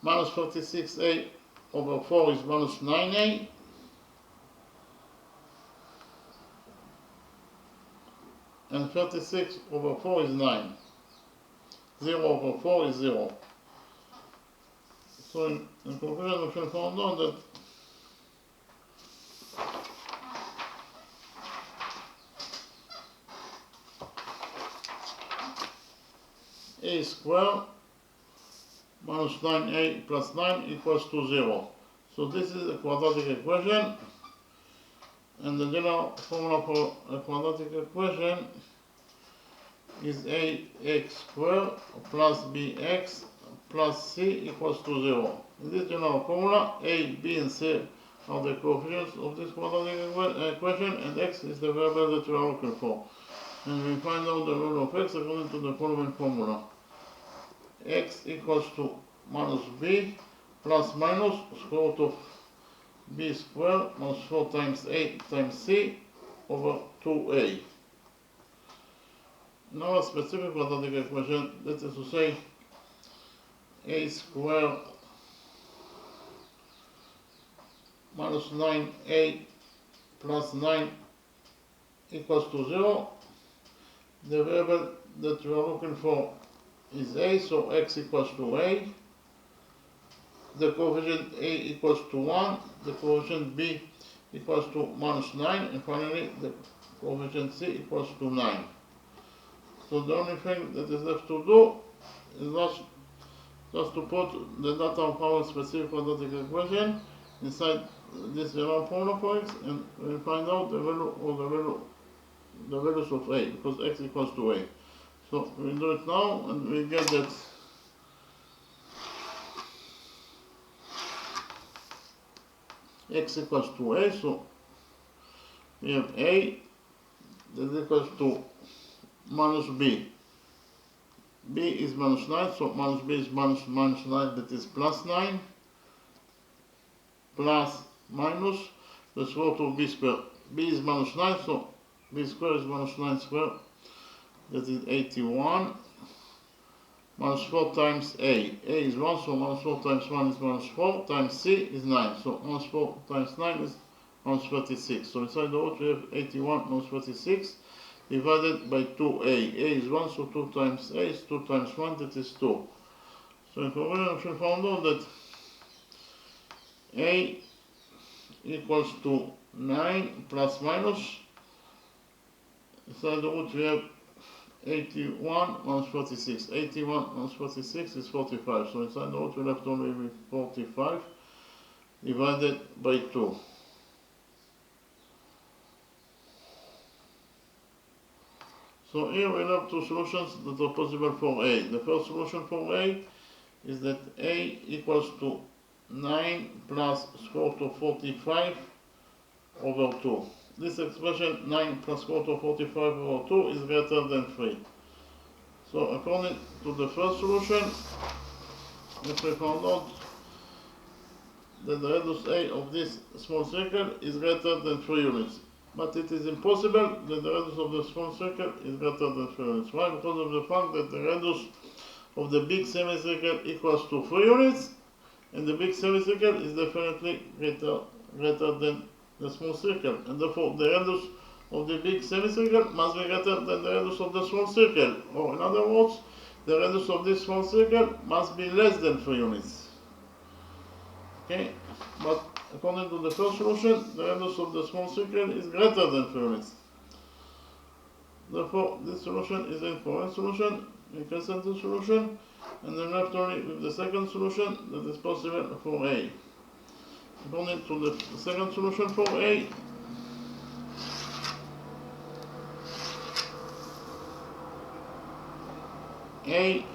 Minus 36A over 4 is minus 9A. And 36 over 4 is 9. 0 over 4 is 0. So in conclusion, we can find out that A squared minus 9a plus 9 equals to 0. So this is a quadratic equation, and the general formula for a quadratic equation is ax squared plus bx plus c equals to 0. In this general formula, a, b, and c are the coefficients of this quadratic equation, and x is the variable that we are looking for. And we find out the value of x according to the following formula. X equals to minus b plus minus square root of b squared minus 4 times a times c over 2a. Now a specific quadratic equation, that is to say a squared minus 9a plus 9 equals to 0. The variable that we are looking for is a, so x equals to a. The coefficient a equals to 1, the coefficient b equals to minus 9, and finally the coefficient c equals to 9. So the only thing that is left to do is just to put the data of our specific quadratic equation inside this general formula for x, and we find out the value of the values of a, because x equals to a. So we do it now, and we get that x equals to a, so we have a that is equals to minus b. b is minus 9, so minus b is minus 9, that is plus 9, plus minus the square root of b squared. b is minus 9, so b squared is minus 9 squared, that is 81, minus 4 times a is 1, so minus 4 times 1 is minus 4, times c is 9, so minus 4 times 9 is minus 36. So inside the root we have 81 minus 36 divided by 2a. a is 1, so 2 times a is 2 times 1, that is 2. So in conclusion, we found out that a equals to 9 plus minus, inside the root we have 81 minus 46. 81 minus 46 is 45. So inside the root we left only with 45 divided by 2. So here we have two solutions that are possible for a. The first solution for a is that a equals to 9 plus square root of 45 over 2. This expression 9 plus square root of 45 over 2 is greater than 3. So according to the first solution, if we found out that the radius a of this small circle is greater than 3 units. But it is impossible that the radius of the small circle is greater than 3 units. Why? Because of the fact that the radius of the big semicircle equals to 3 units, and the big semicircle is definitely greater than the small circle, and therefore the radius of the big semicircle must be greater than the radius of the small circle, or in other words, the radius of this small circle must be less than 3 units. Okay, but according to the first solution, the radius of the small circle is greater than 3 units. Therefore, this solution is an incoherent solution, inconsistent solution, and then left only with the second solution that is possible for a. According to the second solution for a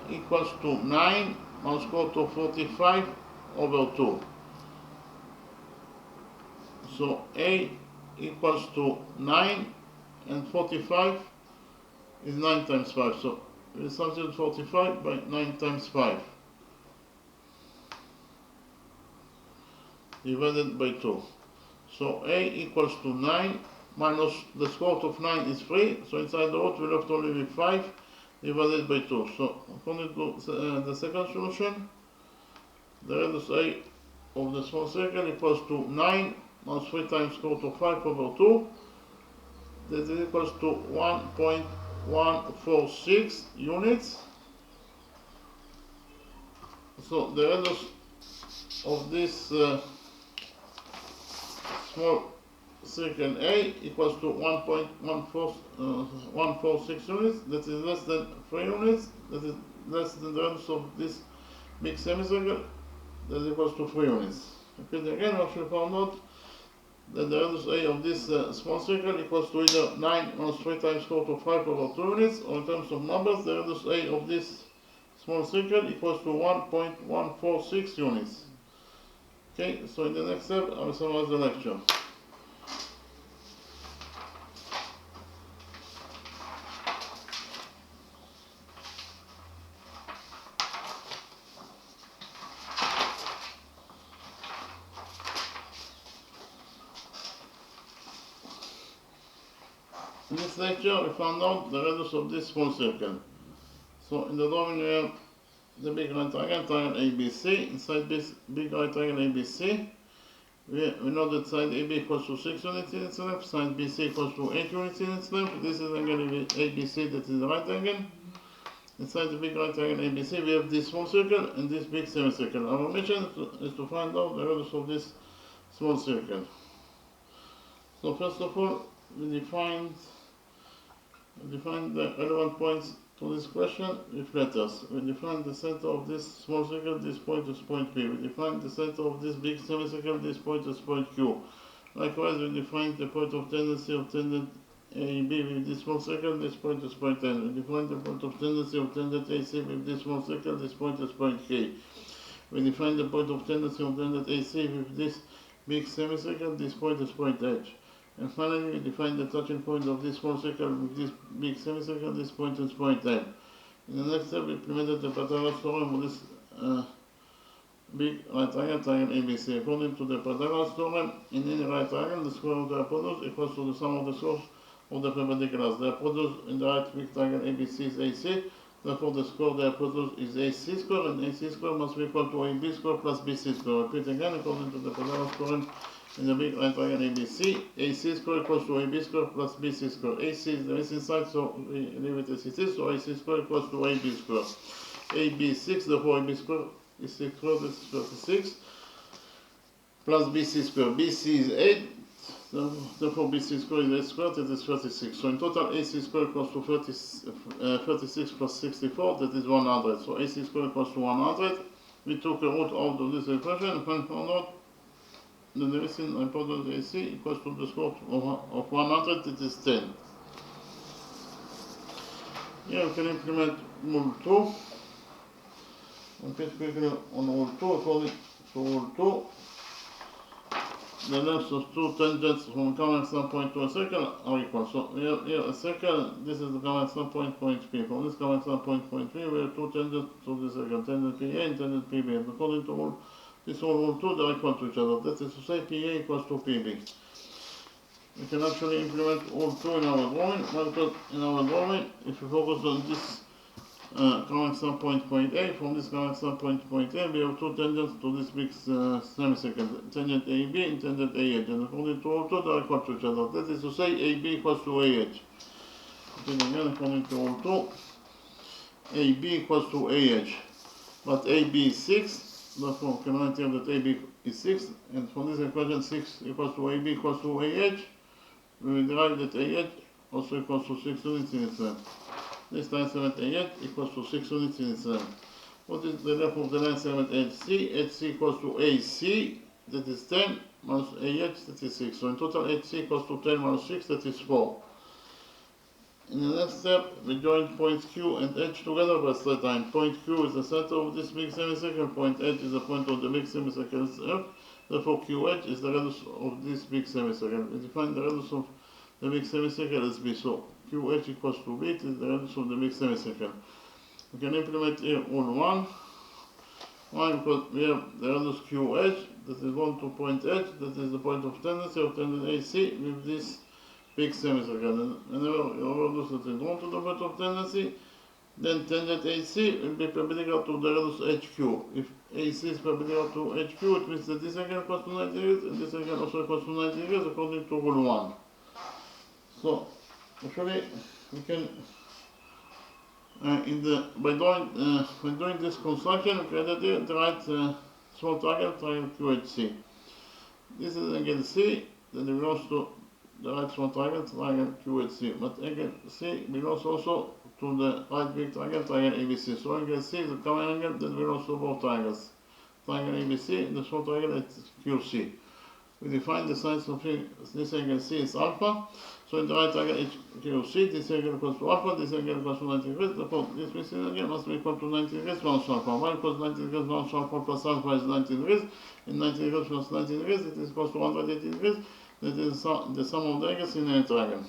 equals to 9 minus square root of 45 over 2. So a equals to 9, and 45 is 9 times 5. So we substitute 45 by 9 times 5 divided by 2. So a equals to 9 minus the square root of 9 is 3. So inside the root we left only with 5 divided by 2. So according to the second solution, the radius a of the small circle equals to 9 minus 3 times square root of 5 over 2. That is equals to 1.146 units. So the radius of this small circle A equals to 1.146 units. That is less than 3 units. That is less than the radius of this big semicircle, that is equals to 3 units. Repeat again, what we found out, that the radius A of this small circle equals to either 9 minus 3 times square root of 5 over 2 units, or in terms of numbers, the radius A of this small circle equals to 1.146 units. Okay, so in the next step, I will summarize the lecture. In this lecture, we found out the radius of this small circle. So in the drawing, we have the big right triangle ABC. Inside this big right triangle ABC, we know that side AB equals to 6 units in its length, side BC equals to 8 units in its length. This is angle ABC, that is the right angle. Inside the big right triangle ABC, we have this small circle and this big semicircle. Our mission is to find out the radius of this small circle. So first of all, we define the relevant points to this question with letters. We define the center of this small circle, this point is point P. We define the center of this big semicircle, this point is point Q. Likewise, we define the point of tendency of tangent AB with this small circle, this point is point N. We define the point of tendency of tangent AC with this small circle, this point is point K. We define the point of tendency of tangent AC with this big semicircle, this point is point H. And finally, we define the touching point of this small circle with this big semicircle, this point is point M. In the next step, we implemented the Pythagoras theorem for this big right triangle ABC. According to the Pythagoras theorem, in any right triangle, the square of the hypotenuse equals to the sum of the squares of the perpendiculars. The hypotenuse in the right big triangle ABC is AC, therefore the square of the hypotenuse is AC square, and AC square must be equal to AB square plus BC square. Repeat again, according to the Pythagoras theorem, in the big right triangle ABC, AC square equals to AB square plus BC square. AC is the missing side, so we leave it as it is, so AC square equals to AB square. AB is 6, therefore AB square is 6 squared, this is 36, plus BC square. BC is 8, therefore BC square is 8 squared, that is 36. So in total, AC square equals to 36 plus 64, that is 100. So AC square equals to 100. We took a root out of this equation and found out the missing hypotenuse AC equals to the square of 100, it is 10. Here we can implement rule 2. Repeat quickly on rule 2. According to rule 2, the lengths of two tangents from a common standpoint to a circle are equal. So we have here a circle, this is the common standpoint point P. From this common standpoint point P, we have two tangents to the circle, tangent PA and tangent PB. And according to this rule 2, they are equal to each other. That is to say, PA equals to PB. We can actually implement rule 2 in our drawing. Because in our drawing, if we focus on this common standpoint point A, from this common standpoint point A, we have two tangents to this big semicircle, tangent AB and tangent AH. And according to rule 2, they are equal to each other. That is to say, AB equals to AH. Then again, according to rule 2, AB equals to AH. But AB is 6. Therefore, we can write here that AB is 6, and from this equation 6 equals to AB equals to AH, we will derive that AH also equals to 6 units in its length. This line segment AH equals to 6 units in its length. What is the length of the line segment HC? HC equals to AC, that is 10, minus AH, that is 6. So in total, HC equals to 10 minus 6, that is 4. In the next step, we join points Q and H together by straight line. Point Q is the center of this big semicircle, point H is the point of the big semicircle F, therefore QH is the radius of this big semicircle. We define the radius of the big semicircle as B, so QH equals to B, it is the radius of the big semicircle. We can implement here rule 1. Why? Because we have the radius QH, that is 1 to point H, that is the point of tendency of tangent AC with this big semicircle. And whenever your radius is drawn to the point of tendency, then tangent AC will be perpendicular to the radius HQ. If AC is perpendicular to HQ, it means that this angle equals to 90 degrees and this angle also equals to 90 degrees according to rule 1. So, actually, we can, by doing this construction, we can write small triangle QHC. This is angle C that belongs to the right small triangle QHC, but angle C belongs also to the right big triangle, triangle ABC. So you can see the common angle that belongs to both triangles. Triangle ABC, the small triangle is QC. We define the size of this angle C is alpha. So in the right triangle HQC, this angle equals to alpha, this angle equals to 90 degrees. Therefore, this missing angle must be equal to 90 degrees minus alpha. 1 equals 90 degrees minus alpha plus alpha is 90 degrees. And 90 degrees plus 90 degrees, it is equals to 180 degrees. That is the sum of the angles in a triangle.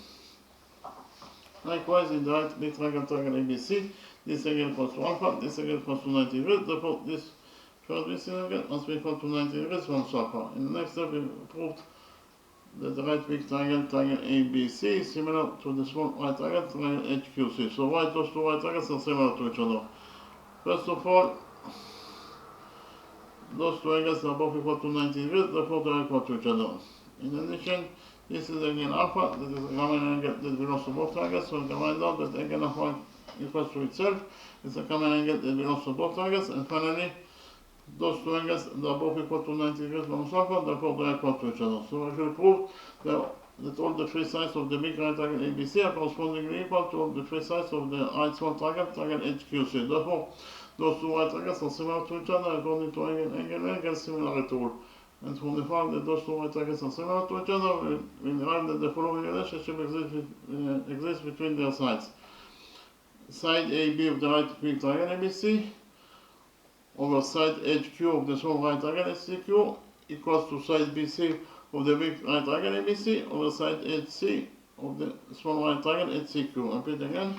Likewise, in the right big triangle, triangle ABC, this angle equals to alpha, this angle equals to 90 degrees. Therefore, this first missing angle must be equal to 90 degrees minus alpha. In the next step, we proved that the right big triangle, triangle ABC, is similar to the small right triangle, triangle HQC. So why those two right triangles are similar to each other? First of all, those two angles are both equal to 90 degrees, therefore they are equal to each other. In addition, this is again alpha, that is a common angle that belongs to both triangles, so we can find out that angle alpha equals to itself. It's a common angle that belongs to both triangles, and finally, those two angles they are both equal to 90 degrees minus alpha, therefore they are equal to each other. So I should prove that all the three sides of the big right triangle ABC are correspondingly equal to all the three sides of the right small triangle, triangle HQC. Therefore, those two right triangles are similar to each other according to angle similarity rule. And from the fact that those two right triangles are similar to each other, we derive that the following relationship exists between their sides. Side AB of the right big triangle ABC over side HQ of the small right triangle HCQ equals to side BC of the big right triangle ABC over side HC of the small right triangle HCQ. I repeat again.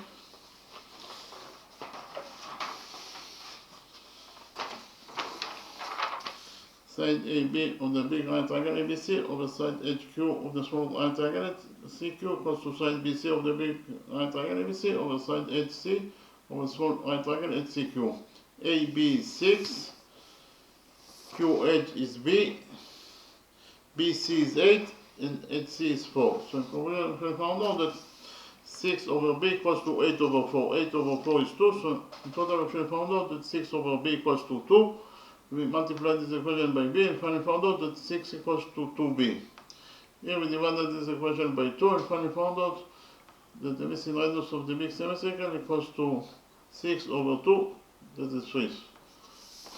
Side AB of the big right triangle ABC over side HQ of the small right triangle CQ equals to side BC of the big right triangle ABC over side HC of the small right triangle HCQ. AB 6, QH is B, BC is 8, and HC is 4. So we found out that 6 over B equals to 8 over 4. 8 over 4 is 2, so in total we found out that 6 over B equals to 2. We multiplied this equation by B and finally found out that 6 equals to 2B. Here we divided this equation by 2 and finally found out that the missing radius of the big semicircle equals to 6 over 2, that is 3.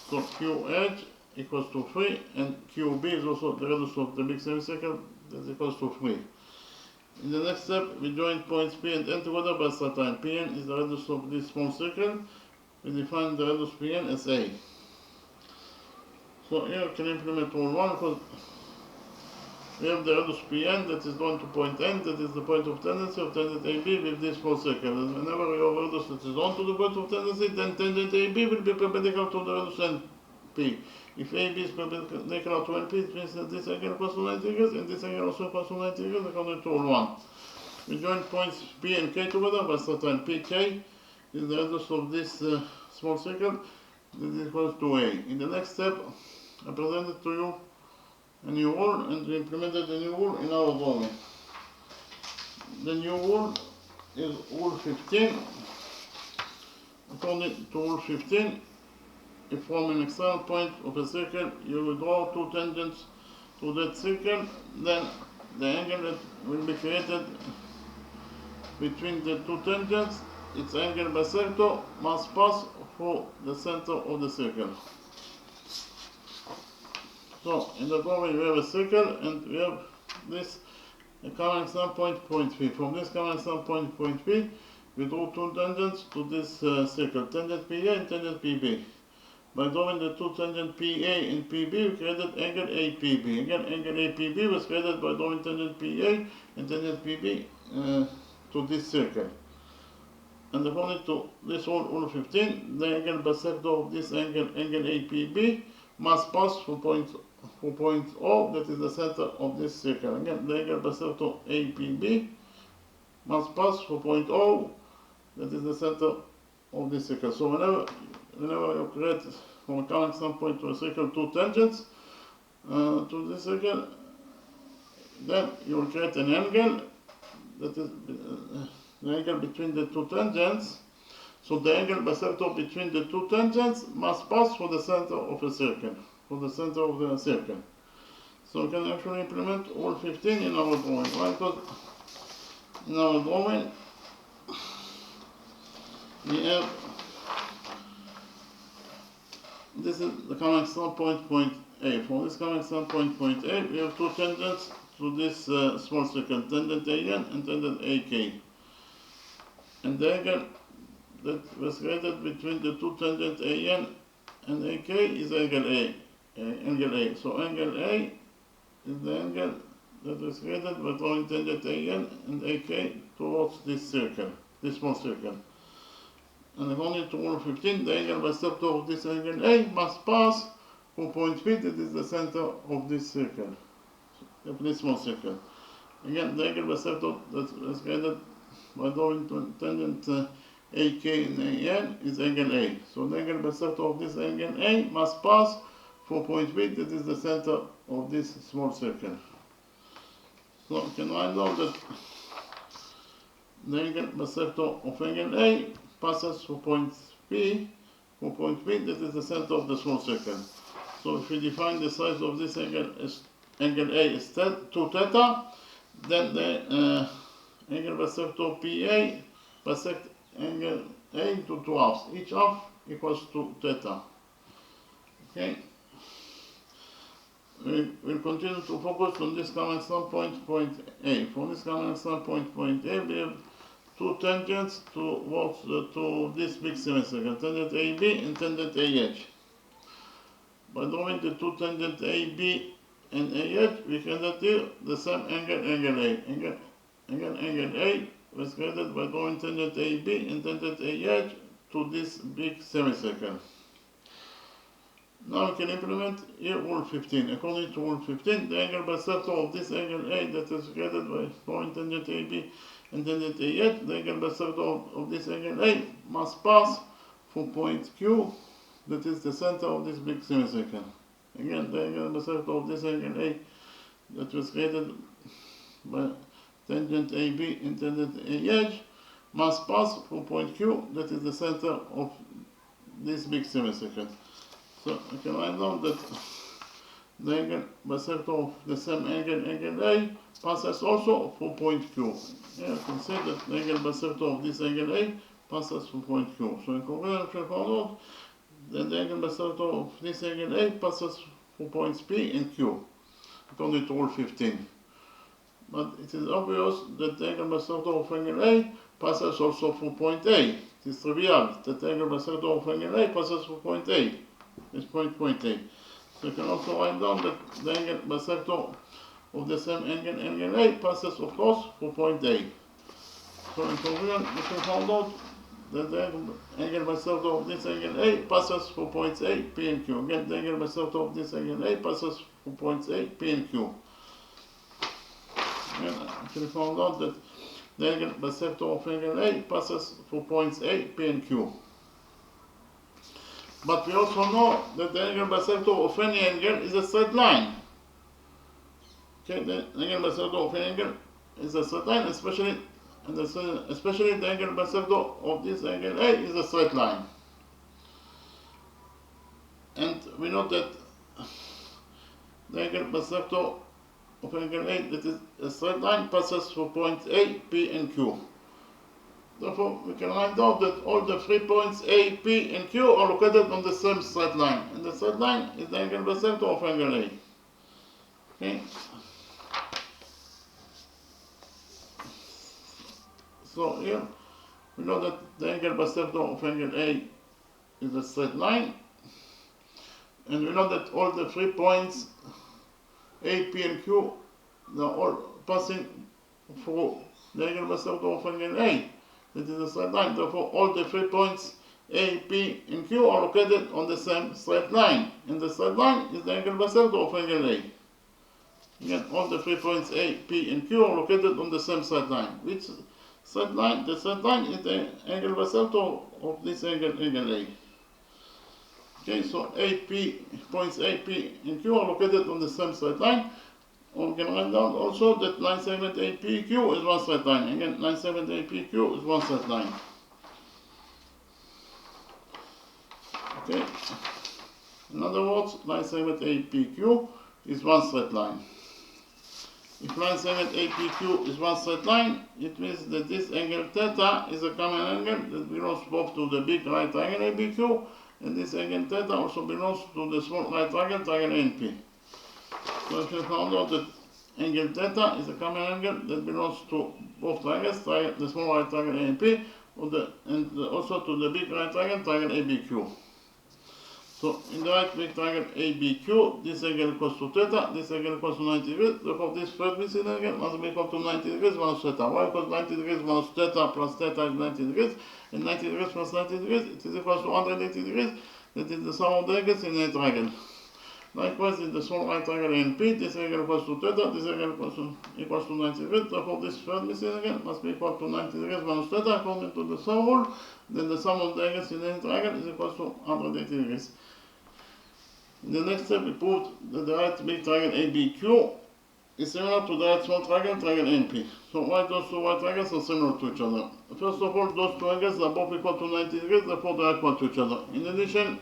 So QH equals to 3 and QB is also the radius of the big semicircle, that is equals to 3. In the next step, we join points P and N together by straight Pn is the radius of this small circle. We define the radius Pn as A. So here we can implement rule 1 because we have the radius Pn that is going to point N, that is the point of tendency of tangent AB with this small circle. And whenever we have a radius that is on to the point of tendency, then tangent AB will be perpendicular to the radius NP. If AB is perpendicular to NP, it means that this angle equals to 90 degrees and this angle also equals to 90 degrees according to rule 1. We join points P and K together by certain PK is the radius of this small circle that is equal to A. In the next step, I presented to you a new rule and we implemented the new rule in our drawing. The new rule is rule 15. According to rule 15, if from an external point of a circle you will draw two tangents to that circle, then the angle that will be created between the two tangents, its angle bisector, must pass through the center of the circle. So in the drawing we have a circle and we have this common external point P. From this common external point P, we draw two tangents to this circle, tangent PA and tangent PB. By drawing the two tangent PA and PB, we created angle APB. Again, angle APB was created by drawing tangent PA and tangent PB to this circle. And according to this rule 15, the angle bisector of this angle APB, must pass through point O, that is the center of this circle. Again, the angle bisector APB must pass through point O, that is the center of this circle. So whenever you create from a common standpoint to a circle two tangents to this circle, then you will create an angle that is the angle between the two tangents. So the angle bisector between the two tangents must pass through the center of a circle, through the center of the circle. So we can actually implement rule 15 in our drawing. Why? Because in our drawing we have, this is the common external point A. For this common external point A, we have two tangents to this small circle, tangent AN and tangent AK. And the angle that was created between the two tangent AN and AK is angle A. So angle A is the angle that was created by drawing tangent AN and AK towards this circle, this small circle. And according to rule 15, the angle bisector of this angle A must pass through point P, that is the center of this circle, of this small circle. Again, the angle bisector that was created by drawing tangent AK and AN is angle A. So the angle bisector of this angle A must pass through point B, that is the center of this small circle. So we can write down that the angle bisector of angle A passes through point P, that is the center of the small circle. So if we define the size of this angle as angle A is 2 theta, then the angle bisector PA bisect angle A into 2 halves. Each half equals to theta. Okay. We'll continue to focus on this common external point A. For this common external point A, we have two tangents to this big semicircle, tangent AB and tangent AH. By drawing the two tangent AB and AH, we can determine the same angle A. Angle A was created by drawing tangent AB and tangent AH to this big semicircle. Now we can implement here rule 15. According to rule 15, the angle bisector of this angle A that is created by drawing tangent AB and tangent AH, the angle bisector of this angle A must pass through point Q, that is the center of this big semicircle. Again, the angle bisector of this angle A that was created by tangent AB and tangent AH must pass through point Q, that is the center of this big semicircle. So I can write down that the angle bisector of the same angle A passes also through point Q. Here I can say that the angle bisector of this angle A passes through point Q. So in conclusion, we found out that the angle bisector of this angle A passes through points P and Q, according to rule 15. But it is obvious that the angle bisector of angle A passes also through point A. It is trivial that the angle bisector of angle A passes through point A. This point A. So you can also write down that the angle bisector of the same angle A passes, of course, through point A. So in conclusion, we can find out that the angle bisector of this angle A passes through points A, P and Q. Again, the angle bisector of this angle A passes through points A, P and Q. And we can find out that the angle bisector of angle A passes through points A, P and Q. But we also know that the angle bisector of any angle is a straight line. Okay, the angle bisector of any angle is a straight line, especially the angle bisector of this angle A is a straight line. And we know that the angle bisector of angle A that is a straight line passes through points A, P and Q. Therefore, we can write down that all the 3 points A, P, and Q are located on the same straight line. And the straight line is the angle bisector of angle A. Okay? So here, we know that the angle bisector of angle A is a straight line. And we know that all the 3 points A, P, and Q, they are all passing through the angle bisector of angle A. That is a straight line. Therefore, all the 3 points A, P, and Q are located on the same straight line. And the straight line is the angle bisector of angle A. Again, all the 3 points A, P, and Q are located on the same straight line. Which straight line? The straight line is the angle bisector of this angle A. Okay, so points A, P, and Q are located on the same straight line. We can write down also that line segment APQ is one straight line. Again, line segment APQ is one straight line. Okay. In other words, line segment APQ is one straight line. If line segment APQ is one straight line, it means that this angle theta is a common angle that belongs both to the big right triangle ABQ, and this angle theta also belongs to the small right triangle, triangle ANP. So if you found out that angle theta is a common angle that belongs to both triangles, the small right triangle ANP, and also to the big right triangle, triangle ABQ. So in the right big triangle ABQ, this angle equals to theta, this angle equals to 90 degrees, therefore this third missing angle must be equal to 90 degrees minus theta. Why? Because 90 degrees minus theta plus theta is 90 degrees, and 90 degrees plus 90 degrees, it is equal to 180 degrees, that is the sum of the angles in a triangle. Likewise, in the small right triangle ANP, this angle equals to theta, this angle equals to 90 degrees, therefore this third missing angle must be equal to 90 degrees minus theta according to the sum rule, then the sum of the angles in a triangle is equal to 180 degrees. In the next step, we proved that the right big triangle ABQ is similar to the right small triangle, triangle NP. So why those two right triangles are similar to each other? First of all, those two angles are both equal to 90 degrees, therefore they are equal to each other. In addition,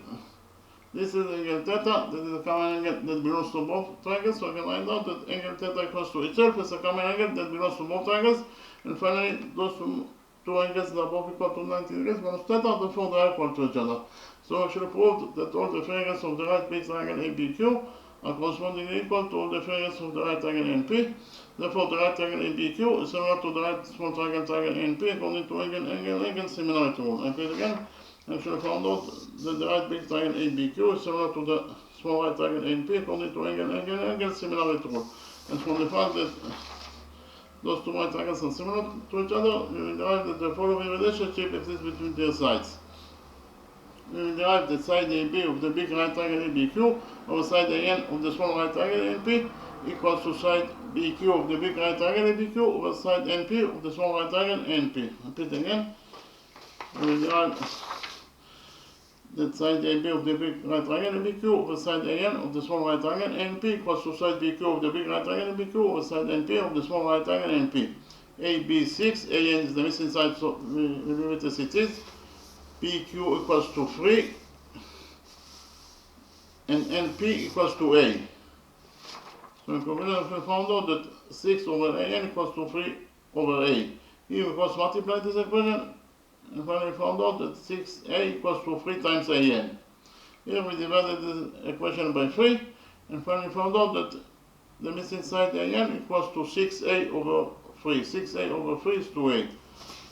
this is angle theta, that is a common angle that belongs to both triangles, so I can find out that angle theta equals to itself is a common angle that belongs to both triangles. And finally, those two angles are both equal to 90 degrees minus theta, therefore they are equal to each other. So I should have proved that all the triangles of the right big triangle ABQ are correspondingly equal to all the triangles of the right triangle NP. Therefore, the right triangle ABQ is similar to the right small triangle, triangle NP according to angle similarity rule. I repeat again, I should have found out that the right big triangle ABQ is similar to the small right triangle NP according to angle similarity rule. And from the fact that those two right triangles are similar to each other, we will derive that the following relationship exists between their sides. We will derive that side AB of the big right triangle ABQ over side AN of the small right triangle NP equals to side BQ of the big right triangle ABQ over side NP of the small right triangle NP. Repeat again. We will derive that side AB of the big right triangle ABQ over side AN of the small right triangle NP equals to side BQ of the big right triangle ABQ over side NP of the small right triangle NP. AB 6, AN is the missing side, so we leave it as it is. PQ equals to 3 and NP equals to A. So in conclusion, we found out that 6 over AN equals to 3 over A. Here we cross multiply this equation, and finally we found out that 6A equals to 3 times AN. Here we divided this equation by 3, and finally found out that the missing side AN equals to 6A over 3. 6A over 3 is 2A.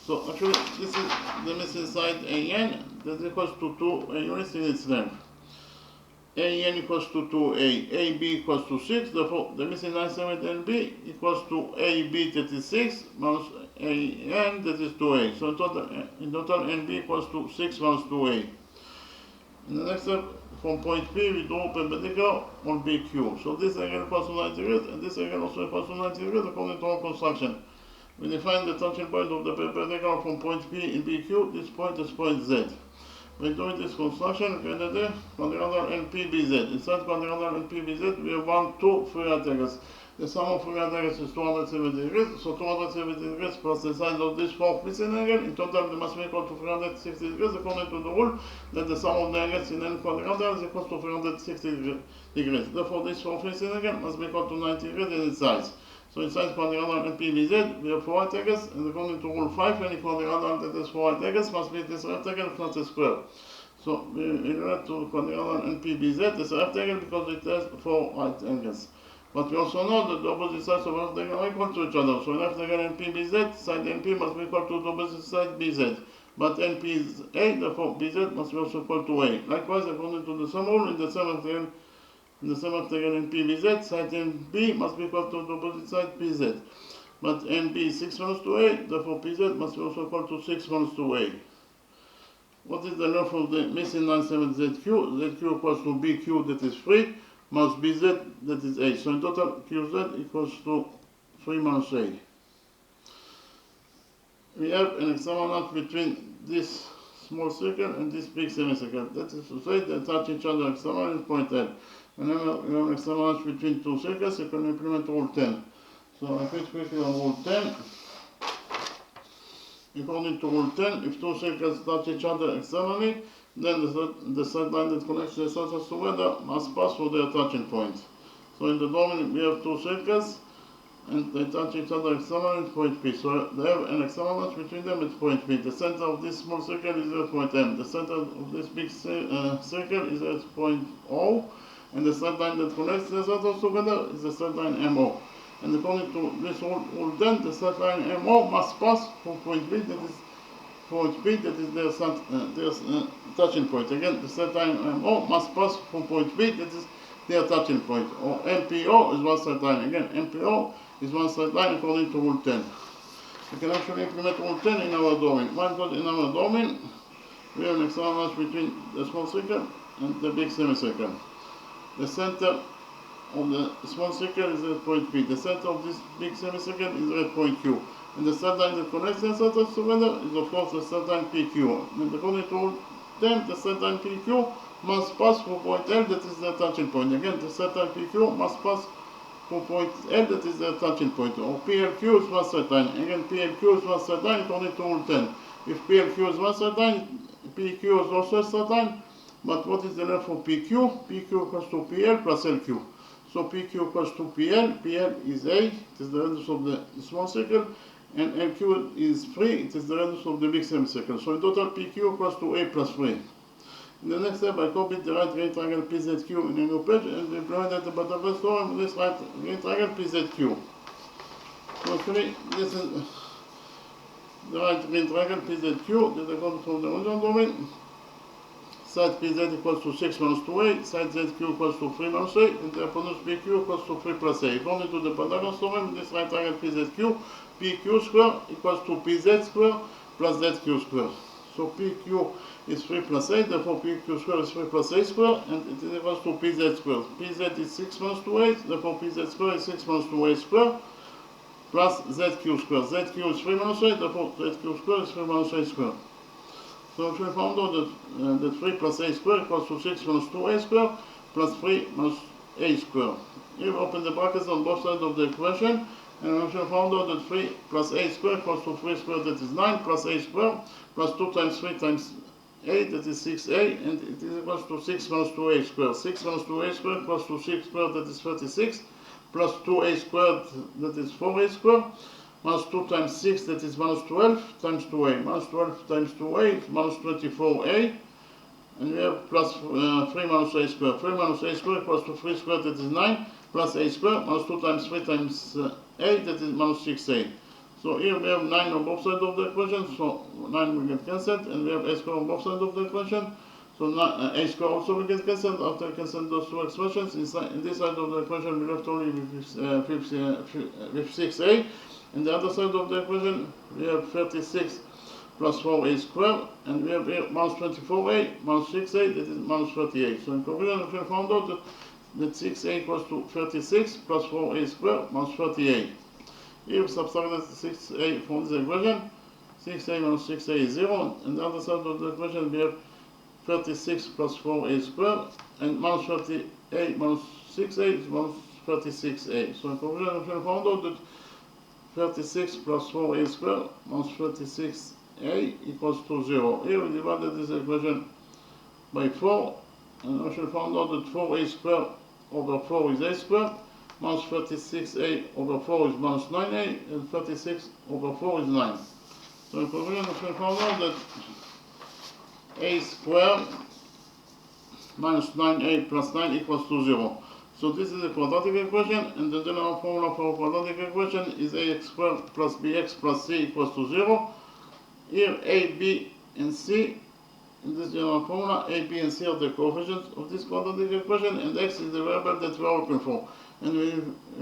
So actually, this is the missing side AN that equals to 2 units in its length. AN equals to 2A, AB equals to 6, therefore the missing line segment NB equals to AB that is 6 minus AN that is 2A. So in total NB equals to 6 minus 2A. In the next step, from point P we draw perpendicular on BQ. So this angle equals to 90 degrees and this angle also equals to 90 degrees according to our construction. We define the touching point of the perpendicular from point P in BQ. This point is point Z. By doing this construction, we can do quadrilateral NPBZ. Inside quadrilateral NPBZ, we have 1, 2, 3 right angles. The sum of 3 right angles is 270 degrees. So 270 degrees plus the size of this fourth missing angle. In total, they must be equal to 360 degrees according to the rule that the sum of the angles in any quadrilateral is equal to 360 degrees. Therefore, this fourth missing angle must be equal to 90 degrees in its size. So inside quadrilateral NPBZ, we have 4 right angles, and according to rule 5, any quadrilateral that has 4 right angles must be this right angle, if not a square. So we relate to quadrilateral NPBZ as a right angle because it has 4 right angles. But we also know that the opposite sides of a right angle are equal to each other. So left angle NPBZ, side NP must be equal to the opposite side BZ. But NP is A, therefore BZ must be also equal to A. Likewise, according to the sum rule, in the sum rectangle NPBZ, side NB must be equal to the opposite side PZ. But NB is 6 minus 2A, therefore PZ must be also equal to 6 minus 2A. What is the length of the missing line segment ZQ? ZQ equals to BQ, that is 3, minus BZ, that is A. So in total, QZ equals to 3 minus A. We have an example between this small circle and this big semicircle. That is to say, they touch each other externally in point L. Whenever you have an external between two circles, you can implement rule 10. So I put quickly on rule 10. According to rule 10, if two circles touch each other externally, then the straight line that connects the surfaces together must pass through their touching point. So in the domain we have two circles, and they touch each other externally at point P. So they have an external touch between them at point P. The center of this small circle is at point M. The center of this big circle is at point O. And the straight line that connects the circles together is the straight line MO. And according to this rule then, the straight line MO must pass from point B, that is point P, that is their touching point. Again, the straight line MO must pass from point B, that is their touching point. Or MPO is one straight line. Again, MPO is one straight line according to rule 10. We can actually implement rule 10 in our domain. Why? Because in our domain, we have an external match between the small circle and the big semicircle. The center of the small circle is at point P. The center of this big semicircle is at point Q. And the straight line that connects the circles together is of course the straight line PQ. And according to rule 10, the straight line PQ must pass through point L, that is the touching point. Again, the straight line PQ must pass through point L, that is the touching point. Or PLQ is one straight line. Again, PLQ is one straight line according to rule 10. If PLQ is one straight line, PQ is also a straight line. But what is the length of PQ? PQ equals to PL plus LQ. So PQ equals to PL. PL is A, it is the radius of the small circle. And LQ is 3, it is the radius of the big semicircle. So in total, PQ equals to A plus 3. In the next step, I copied the right great triangle PZQ in a new page and we implemented the butterfly theorem with this right great triangle PZQ. So actually, this is the right great triangle PZQ that I got from the original domain. Side PZ equals to 6 minus 2A, side ZQ equals to 3 minus A, and the hypotenuse PQ equals to 3 plus A. According to the Pythagoras theorem, this right triangle PZQ, PQ square equals to PZ square plus ZQ square. So PQ is 3 plus A, therefore PQ square is 3 plus A square, and it is equals to PZ square. PZ is 6 minus 2A, therefore PZ square is 6 minus 2A square, plus ZQ square. ZQ is 3 minus A, therefore ZQ square is 3 minus A square. So if we found out that 3 plus A square equals to 6 minus 2A square plus 3 minus A square. Here we open the brackets on both sides of the equation, and we have found out that 3 plus A square equals to 3 square, that is 9, plus A square, plus 2 times 3 times 8, that is 6A, and it is equals to 6 minus 2A square. 6 minus 2A square equals to 6 squared, that is 36, plus 2A squared, that is 4A square, minus 2 times 6, that is minus 12, times 2A. Minus 12 times 2A is minus 24A, and we have plus 3 minus A square. 3 minus A square equals to 3 squared, that is 9, plus A square, minus 2 times 3 times 8, that is minus 6A. So here we have 9 on both sides of the equation, so 9 will get cancelled, and we have A square on both sides of the equation. So A square also will get cancelled. After cancelling those two expressions, in this side of the equation we left only with 6A. In the other side of the equation, we have 36 plus 4A squared, and we have here minus 24A, minus 6A, that is minus 38. So in conclusion, we found out that 6A equals to 36 plus 4A squared minus 38. Here we subtracted 6A from this equation. 6A minus 6A is 0, and the other side of the equation we have 36 plus 4A squared, and minus 38 minus 6A is minus 36A. So in conclusion, we found out that 36 plus 4A squared minus 36A equals to 0. Here we divided this equation by 4, and we found out that 4A squared over 4 is A squared, minus 36A over 4 is minus 9A, and 36 over 4 is 9. So in conclusion, we found out that A squared minus 9A plus 9 equals to 0. So this is a quadratic equation, and the general formula for a quadratic equation is ax squared plus bx plus c equals to 0. Here a, b, and c, in this general formula, a, b, and c are the coefficients of this quadratic equation, and x is the variable that we are looking for. And we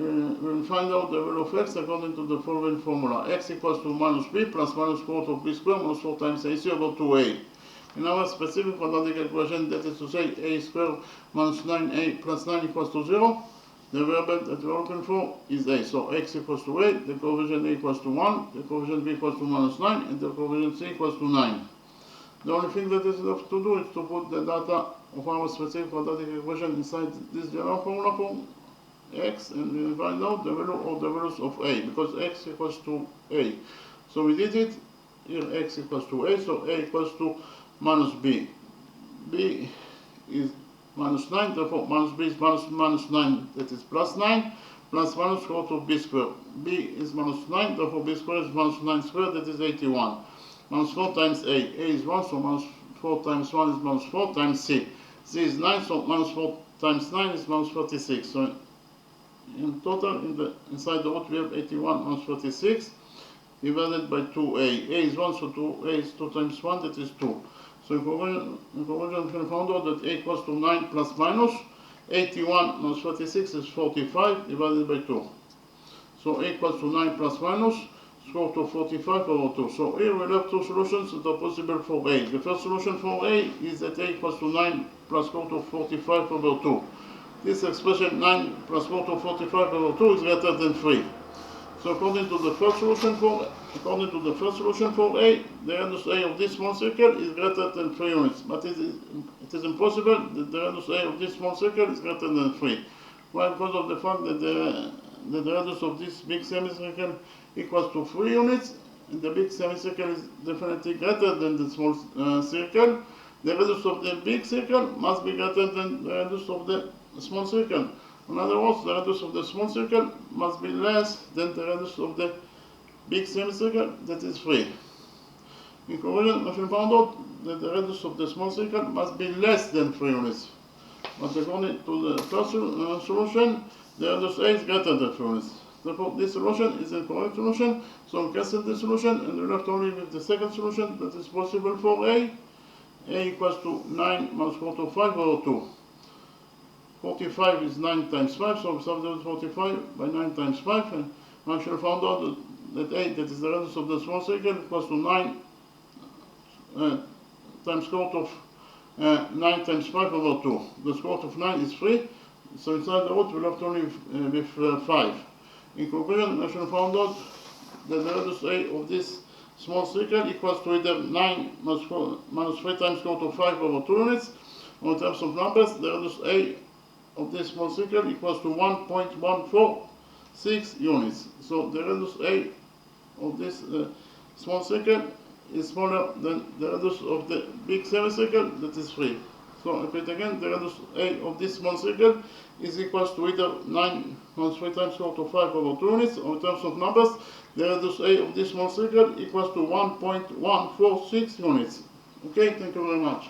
will find out the value of x according to the following formula. X equals to minus b plus minus quart of b squared minus 4 times ac over 2a. In our specific quadratic equation, that is to say a squared minus 9a plus 9 equals to 0, the variable that we are looking for is a. So x equals to a, the coefficient a equals to 1, the coefficient b equals to minus 9, and the coefficient c equals to 9. The only thing that is left to do is to put the data of our specific quadratic equation inside this general formula for x, and we will find out the value or the values of a, because x equals to a. So we did it. Here x equals to a, so a equals to minus b. b is minus 9, therefore minus b is minus 9, that is plus 9, plus minus square root of b squared. b is minus 9, therefore b squared is minus 9 squared, that is 81. Minus 4 times a is 1, so minus 4 times 1 is minus 4 times c. c is 9, so minus 4 times 9 is minus 36. So in total, inside the root we have 81 minus 36 divided by 2a. a is 1, so 2a is 2 times 1, that is 2. So in conclusion, we can find out that a equals to 9 plus minus 81 minus 46 is 45 divided by 2. So a equals to 9 plus minus square root of 45 over 2. So here we have two solutions that are possible for a. The first solution for a is that a equals to 9 plus square root of 45 over 2. This expression 9 plus square root of 45 over 2 is greater than 3. So according to the first solution for a, the radius a of this small circle is greater than 3 units. But it is impossible that the radius a of this small circle is greater than 3. Why? Because of the fact that the radius of this big semicircle equals to 3 units, and the big semicircle is definitely greater than the small circle. The radius of the big circle must be greater than the radius of the small circle. In other words, the radius of the small circle must be less than the radius of the big semicircle, that is 3. In conclusion, we can find out that the radius of the small circle must be less than 3 units. But according to the first solution, the radius a is greater than 3 units. Therefore, this solution is a correct solution, so we cancel this solution and we're left only with the second solution that is possible for a. A equals to 9 minus square root of 5 over 2. 45 is 9 times 5, so we substitute 45 by 9 times 5, and we actually found out that a, that is the radius of the small circle, equals to 9 times square root of 9 times 5 over 2. The square root of 9 is 3, so inside the root we're left only with 5. In conclusion, we actually found out that the radius a of this small circle equals to either 9 minus 3 times square root of 5 over 2 units, or in terms of numbers, the radius a of this small circle equals to 1.146 units. So the radius a of this small circle is smaller than the radius of the big semicircle, that is 3. So I repeat again, the radius a of this small circle is equals to either 9 minus 3 times square root of 5 over 2 units, or in terms of numbers, the radius a of this small circle equals to 1.146 units. Okay, thank you very much.